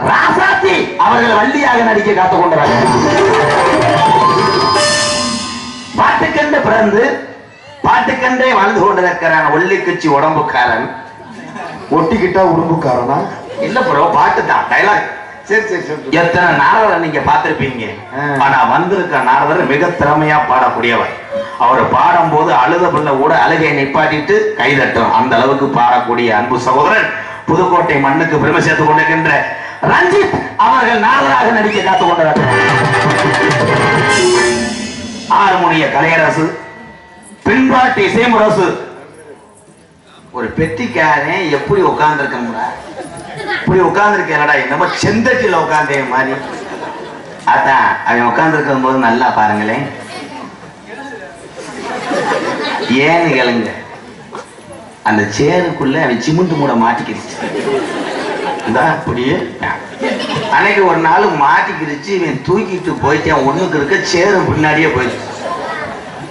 ராசாத்தி அவர்கள் வள்ளியாக நடிக்க காத்துக் கொண்டார்கள். பாட்டுக்கென்று பிறந்து பாட்டுக்கென்றே வாழ்ந்து கொண்டிருக்கிறான் ஒல்லிக்குச்சி உடம்புக்காரன். ஒட்டிக்கிட்டா உடம்புக்காரனா இல்ல ப்ரோ, பாட்டு தான் டைலாக். சரி சரி சரி. எத்தனை நாரதர் நீங்க பார்த்திருப்பீங்க. ஆனா வந்திருக்க நாரதர் மிக திறமையா பாடக்கூடியவர். அவர் பாடும் போது அழுத பிள்ளை கூட அழுகையை நிப்பாட்டிட்டு கைதட்டும் அந்த அளவுக்கு பாடக்கூடிய அன்பு சகோதரன் புதுக்கோட்டை மண்ணுக்கு பெருமை சேர்த்துக் கொண்டிருக்கின்ற ரஞ்சித் அவர்கள் நாரதராக நடிக்க காத்துக் கொண்டிருக்கிறார். ஹார்மோனிய கலையரசு பின்பாட்டு இசைமுரசு ஒரு பெட்டிக்காரன் எப்படி உட்கார்ந்து இருக்கா இப்படி உட்கார்ந்து இருக்கா என்னமோ செந்தட்டில உட்கார்ந்தே மாதிரி. அதான் அவன் உட்கார்ந்து இருக்கும் போது நல்லா பாருங்களேன். ஏன்னு கேளுங்க, அந்த சேருக்குள்ள அவன் சிமெண்ட் மூட மாட்டிக்கிடுச்சு. அப்படியே அன்னைக்கு ஒரு நாள் மாட்டிக்கிடுச்சு. இவன் தூக்கிட்டு போயிட்டேன். ஒண்ணுக்கு இருக்க சேரு பின்னாடியே போயிடுச்சு.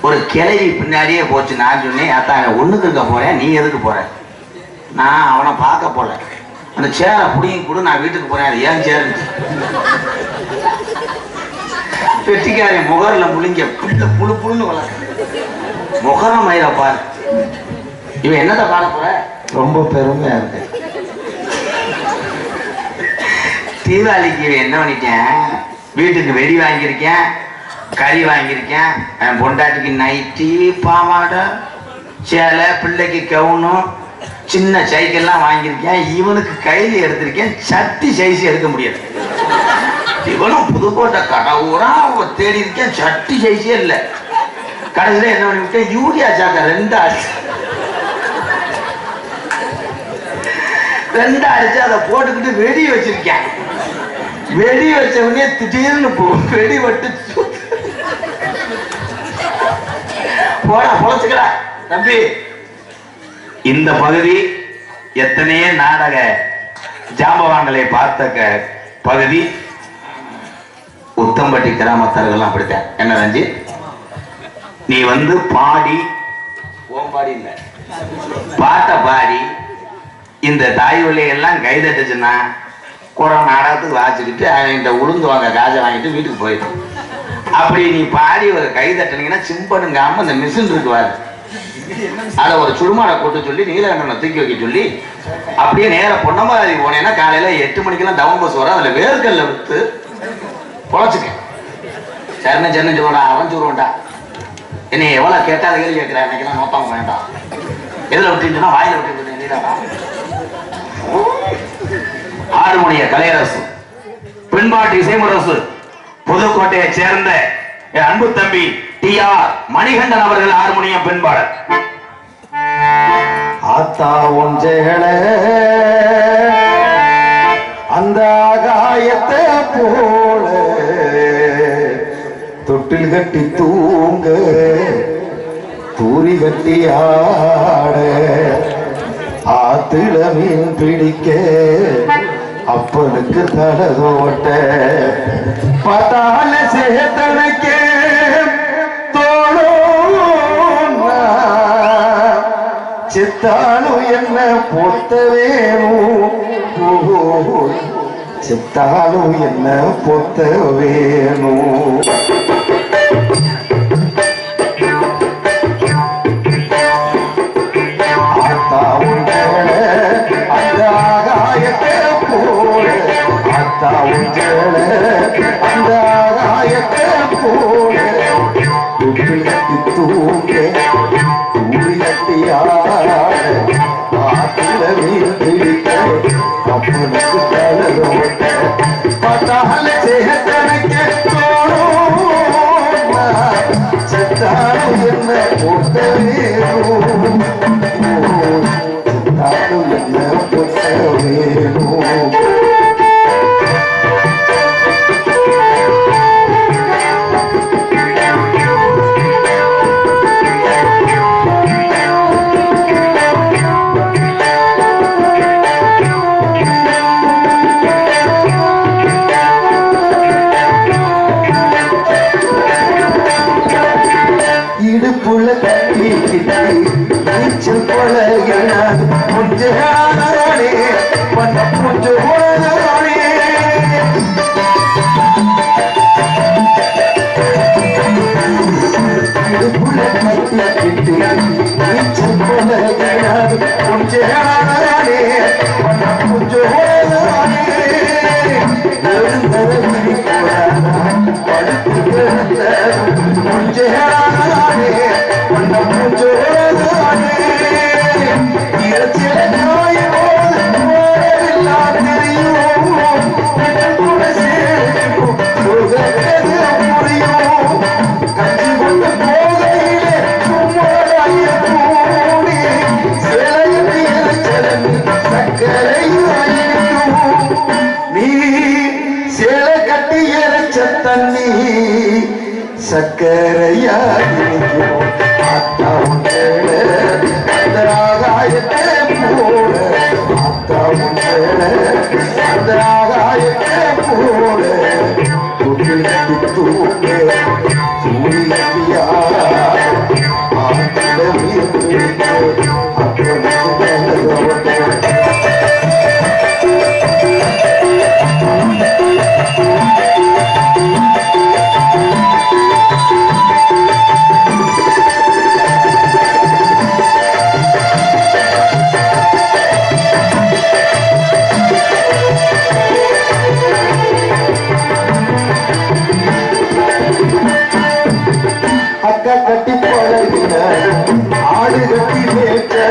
ஒரு கிளவி பின்னாடியே போச்சு. நான் சொன்னேன், அத்தான் ஒண்ணுக்கு இருக்க போறேன், நீ எதுக்கு போற? நான் அவனை பார்க்க போல. அந்த சேரை புடிங்கி கூட நான் வீட்டுக்கு போறேன். அது ஏன் சேரு பெட்டிக்காரன் முகர்ல முழிங்க புழு புழுன்னு வளர்க்க முகரம் மயில பாரு. இவன் என்னத்தை பாட போற? ரொம்ப பெருமையா இருக்கு. தீபாவளிக்கு என்ன பண்ணிட்டேன், வீட்டுக்கு வெடி வாங்கியிருக்கேன், கறி வாங்கியிருக்கேன், என் பொண்டாட்டிக்கு நைட்டி பாவாடை சேலை, பிள்ளைக்கு கவுனும் சின்ன சைக்கிள்லாம் வாங்கியிருக்கேன், இவனுக்கு கையில எடுத்திருக்கேன், சட்டி சைஸ் எடுக்க முடியாது. இவனும் புதுக்கோட்டை கடவுரா தேடி இருக்கேன், சட்டி சைஸே இல்லை. கடைசியில் என்ன பண்ணிவிட்டேன், யூரியா சாக்கை 2 அடிச்சு அதை போட்டுக்கிட்டு வெடி வச்சிருக்கேன். வெடி வச்ச உடனே திடீர்னு வெடி வட்டு போடா பொழைச்சுக்கடா தம்பி. இந்த பகுதி எத்தனையோ நாடக ஜாம்பவான்களை பார்த்த பகுதி. உத்தம்பட்டி கிராமத்தார்கள் அப்படித்தான். என்ன ரஞ்சி, நீ வந்து பாடி ஓம்பாடி இல்ல பாட்ட பாடி இந்த தாய் எல்லாம் கைதட்டுச்சுன்னா குறை நாடகத்துக்கு வாச்சிக்கிட்டு அவன்கிட்ட உளுந்து வாங்க காஜை வாங்கிட்டு வீட்டுக்கு போயிடும். அப்படி நீ பாடி ஒரு கைதட்டினீங்கன்னா சிம்பனுங்காம இந்த மிஷின் இருக்குவாரு, அதை ஒரு சுடுமாடை கொட்டு சொல்லி நீலகண்டனை தூக்கி வைக்க சொல்லி அப்படியே நேர பொன்னமராதி போனேன்னா காலையில 8 மணிக்கெல்லாம் டவுன் பஸ் வரும். அதுல வேர்க்கல்ல விட்டு பொழைச்சுக்க. சரண சென்னை சொல்லுடா, அவன் சொல்லுவோண்டா. என்னை எவ்வளவு கேட்டாத கேள்வி கேட்கிறேன், இன்னைக்கெல்லாம் நோத்தாம வேண்டாம். எதுல விட்டுச்சுன்னா வாயில விட்டு ஆறுமணிய கலையரசு, பின்பாட்டு இசைமுரசு, புதுக்கோட்டையை சேர்ந்த என் அன்பு தம்பி டி.ஆர். மணிகண்டன் அவர்கள் ஹார்மோனியம் பின்பாடல். ஆத்தா ஒன்றேள அந்த ஆகாயத்தை போல தொட்டில் கட்டி தூங்க தூரி கட்டி ஆட ஆத்தில மீன் பிடிக்க அப்பனுக்கு தலதோட்ட பத்தால சேத்தனைக்க தோழோ சித்தாலும் என்ன பொத்த வேணும், சித்தாலும் என்ன பொத்த வேணும். அந்த ஆகாயத்தை போல தொட்டில் கட்டி தூங்க தூரி கட்டி ஆத்தில மீன் பிடிக்க அப்பனுக்கு தலதோட்ட பத்தால சேத்தனைக்க தோணும் செத்தாலும் என்ன பொத்த வேணும், செத்தாலும் என்ன பொத்த வேணும். இடுப்புல கட்டி நீச்சல் பழகினான் முஞ்சே பண்ண முஞ்சு இடுப்புல கட்டி நீச்சல் பழகினான் முஞ்சே பண்ண முஞ்சு படுத்து முஞ்சே தண்ணி சக்கரையா ஆத்தா அந்த ஆகாயத்தை போல ஆத்தா அந்த ஆகாயத்தை போல தொட்டில் கட்டி தூங்க தூரி கட்டியா ஆத்தில மீன் பிடிக்க அக்கா கட்டி பழகின ஆடு கட்டி மேய்ச்ச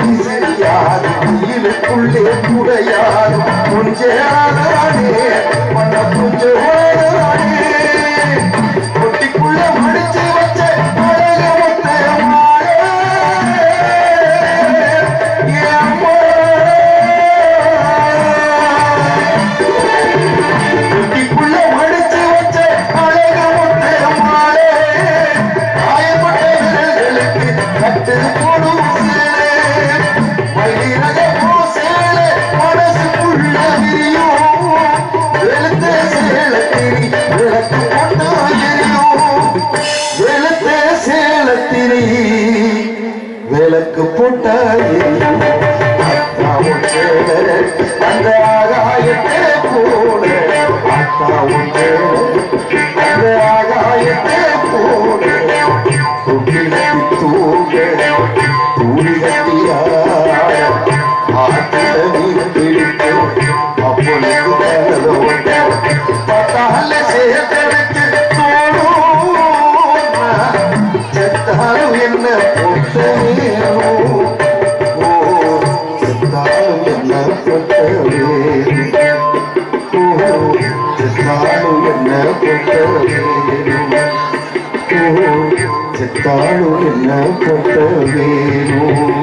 விசிறியாது உயிருக்குள்ளே குடையாது கொஞ்சாதானே மன கொஞ்சாதானே கொட்டிக்குள்ள மடிச்சு வச்ச அழக முத்தையம்மாளே கொட்டிக்குள்ள மடிச்சு வச்ச அழக முத்தையம்மாளே காயப்பட்ட விரல்களுக்கு கட்டு போடும் மனசுக்குள்ள விரியும் வெளுத்த சேலத்திரி விளக்கு போட்டு எரியும் வெளுத்த சேலத்திரி விளக்கு போட்ட எரியும் அந்த ஆகாயத்தை போல அத்தாவும் அந்த ஆகாயத்தை போல தூங்க தூளி கட்டியார ஆத்திர நீர் பிடித்து அப்பொழுது பத்தால சேர்த்தனுக்கு தோணும் செத்தாலும் என்ன பொட்ட வேணும் செத்தாலும் என்ன பொட்ட வேணும் செத்தாலும் என்ன பொட்ட வேணும் செத்தாலும் என்ன பொட்ட வேணும்.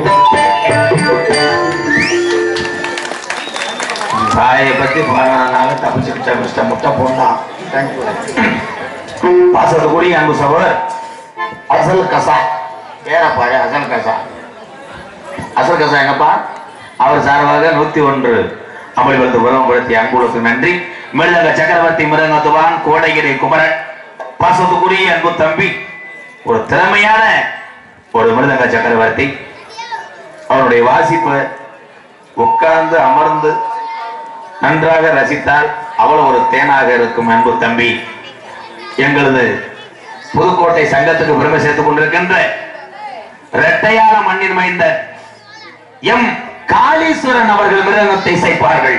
தாயை பத்தி பாருனால தப்பிச்சுக்கிட்ட மிஸ்டர் முட்டை போட்டான். பாசத்துக்குரிய அன்பு சகோதரர் அசல் கசா ஏறப்பாடு அசல் கசா எங்கப்பா அவர் சார்பாக 101 அமளி வந்து உருவப்படுத்திய அன்புகளுக்கு நன்றி. மிருதங்க சக்கரவர்த்தி மிருதங்கத்துவான் கோடைகிரி குமரன் பாசத்துக்குரிய அன்பு தம்பி ஒரு திறமையான ஒரு மிருதங்க சக்கரவர்த்தி. அவருடைய வாசிப்பு உட்கார்ந்து அமர்ந்து நன்றாக ரசித்தால் அவ்வளவு ஒரு தேனாக இருக்கும் அன்பு தம்பி. எங்களது புதுக்கோட்டை சங்கத்துக்கு பெருமை சேர்த்துக் கொண்டிருக்கின்ற இரட்டையான மண்ணின் மைந்த எம் காளீஸ்வரன் அவர்கள் மிருதங்கத்தை இசைப்பார்கள்.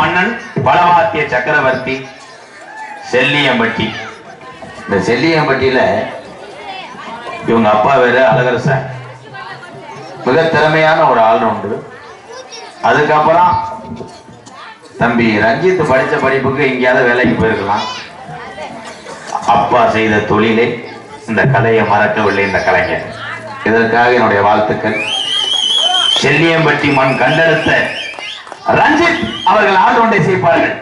மன்னன் பலவாத்திய சக்கரவர்த்தி செல்லியம்பட்டி. இந்த செல்லியம்பட்டியில இவங்க அப்பா வேற அழகரசன், மிக திறமையான ஒரு ஆல்ரவுண்டர். அதுக்கப்புறம் தம்பி ரஞ்சித் படித்த படிப்புக்கு எங்கேயாவது வேலைக்கு போயிருக்கலாம். அப்பா செய்த தொழிலை, இந்த கலையை மறக்கவில்லை இந்த கலைஞர். இதற்காக என்னுடைய வாழ்த்துக்கள். செல்லியம்பட்டி மண் கண்டெடுத்த ரஞ்சித் அவர்கள் ஆல்ரவுண்டை செய்வார்கள்.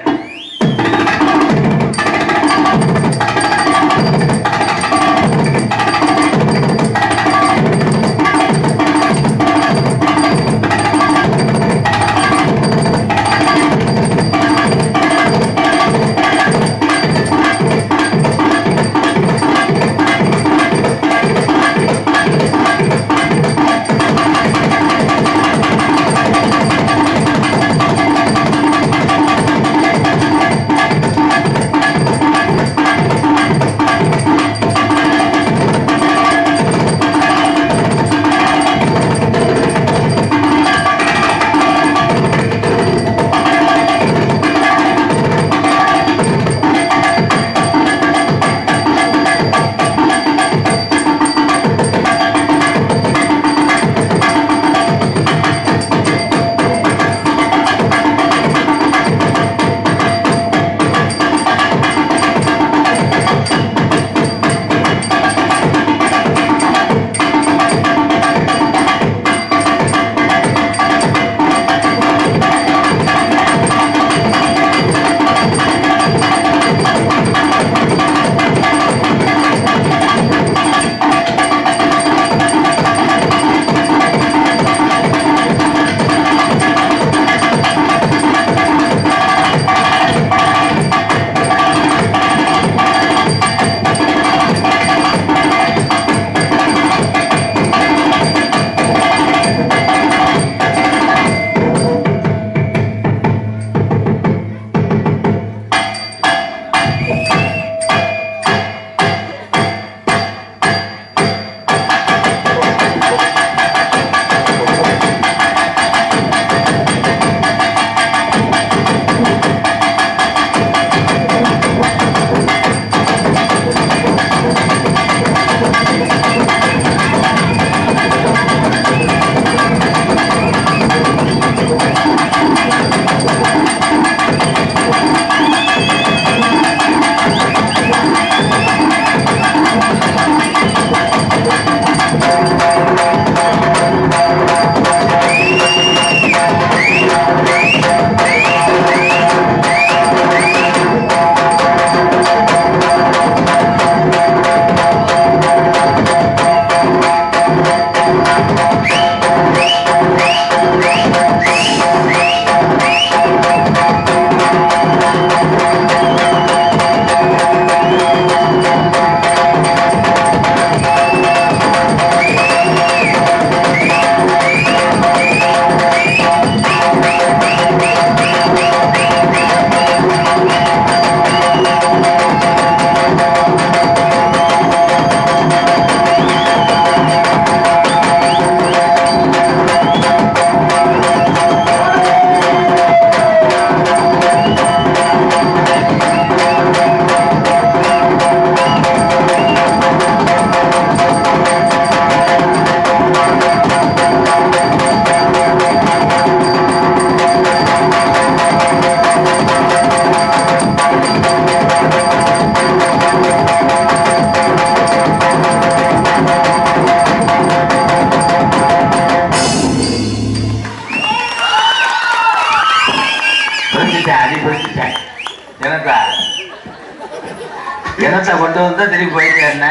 எனத்தை கொண்டு வந்தா திருப்பி போயிட்டு என்ன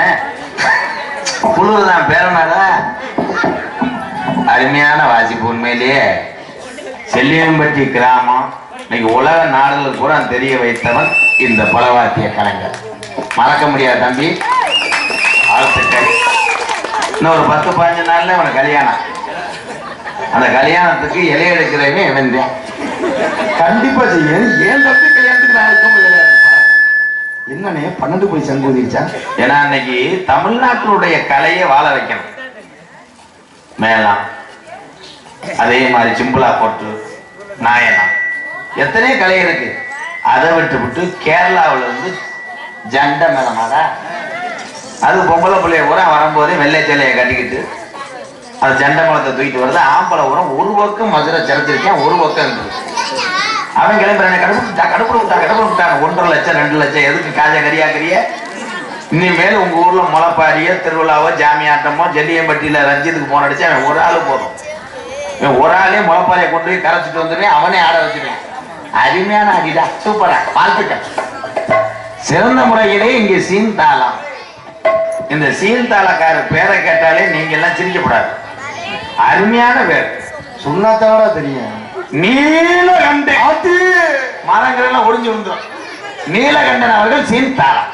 குளிர்தான் பேரனால அருமையான வாசிப்பு. உண்மையிலேயே செல்லியம்பட்டி கிராமம் இன்னைக்கு உலக நாடுகளுக்கு கூட தெரிய வைத்தவன் இந்த பலவாத்திய கலைஞர். மறக்க முடியாது தம்பி. வாழ்த்துக்கள். இன்னும் ஒரு 10-15 நாள்ல உனக்கு கல்யாணம். அந்த கல்யாணத்துக்கு இலைய எடுக்கிறவே வந்தேன். கண்டிப்பா செய்ய. ஏன் தம்பி கல்யாணத்துக்கு நான் இருக்க முடியாது. என்னன்னே 12 மணி சங்கூதிச்சா. ஏன்னா இன்னைக்கு தமிழ்நாட்டினுடைய கலையை வாழ வைக்கணும். மேலாம் அதே மாதிரி சிம்பிளா போட்டு நாயனம் எத்தனையோ கலை இருக்கு. அதை விட்டு கேரளாவில் இருந்து ஜண்டை மேளமாடா. அது பொம்பளை பிள்ளைய பூரா வரும்போதே வெள்ளை சேலையை கட்டிக்கிட்டு அது ஜண்டை மேளத்தை தூக்கிட்டு வருது. ஆம்பளை உரம் ஒரு பக்கம் மதுரை சிறச்சிருக்கேன், ஒரு பக்கம் இருந்தது. அவன் கிளம்புறானே கடப்பு விட்டாங்க 1.5 லட்சம் 2 லட்சம் எதுக்கு காஜா கரியா. இனிமேல் உங்க ஊர்ல முளைப்பாரியோ திருவிழாவோ ஜாமியாட்டமோ ஜல்லியம்பட்டியில ரஞ்சித்துக்கு போன அடிச்சு அவன் ஒரு ஆளு போதும். ஒரு ஆளே முளைப்பாறையை கொண்டு போய் கரைச்சிட்டு வந்துடுவேன், அவனே ஆட வச்சிருவேன். அருமையான அடிடா, சூப்பரா, வாழ்த்துக்கள். சிறந்த முறையிலே இங்கே சீன்தாளம். இந்த சீன்தாளக்கார பேரை கேட்டாலே நீங்க எல்லாம் சிரிக்கப்படாது. அருமையான பேர், சொன்னாத்தோட தெரியும். நீலகண்டன். மரங்கள் எல்லாம் ஒடிஞ்சு வந்துடும். நீலகண்டன் அவர்கள் சீன்தாளம்.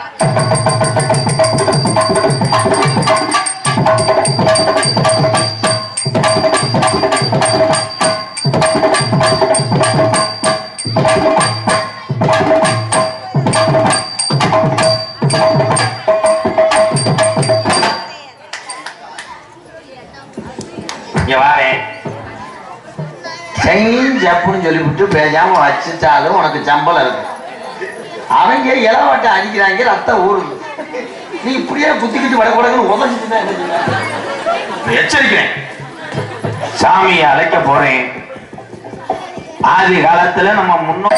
ஜப்புன்னு சொல்லிவிட்டு பேசாம வச்சுட்டாலும் உனக்கு சம்பளம் இருக்கு. அவங்க இளவட்ட அடிக்கிறாங்க, ரத்தம் ஊறுது. நீ இப்படியே குத்திக்கிட்டு வடக்கூடாதுன்னு உதச்சிட்டு தான் எச்சரிக்கிறேன். சாமியை அழைக்க போறேன். ஆதி காலத்துல நம்ம முன்னோர்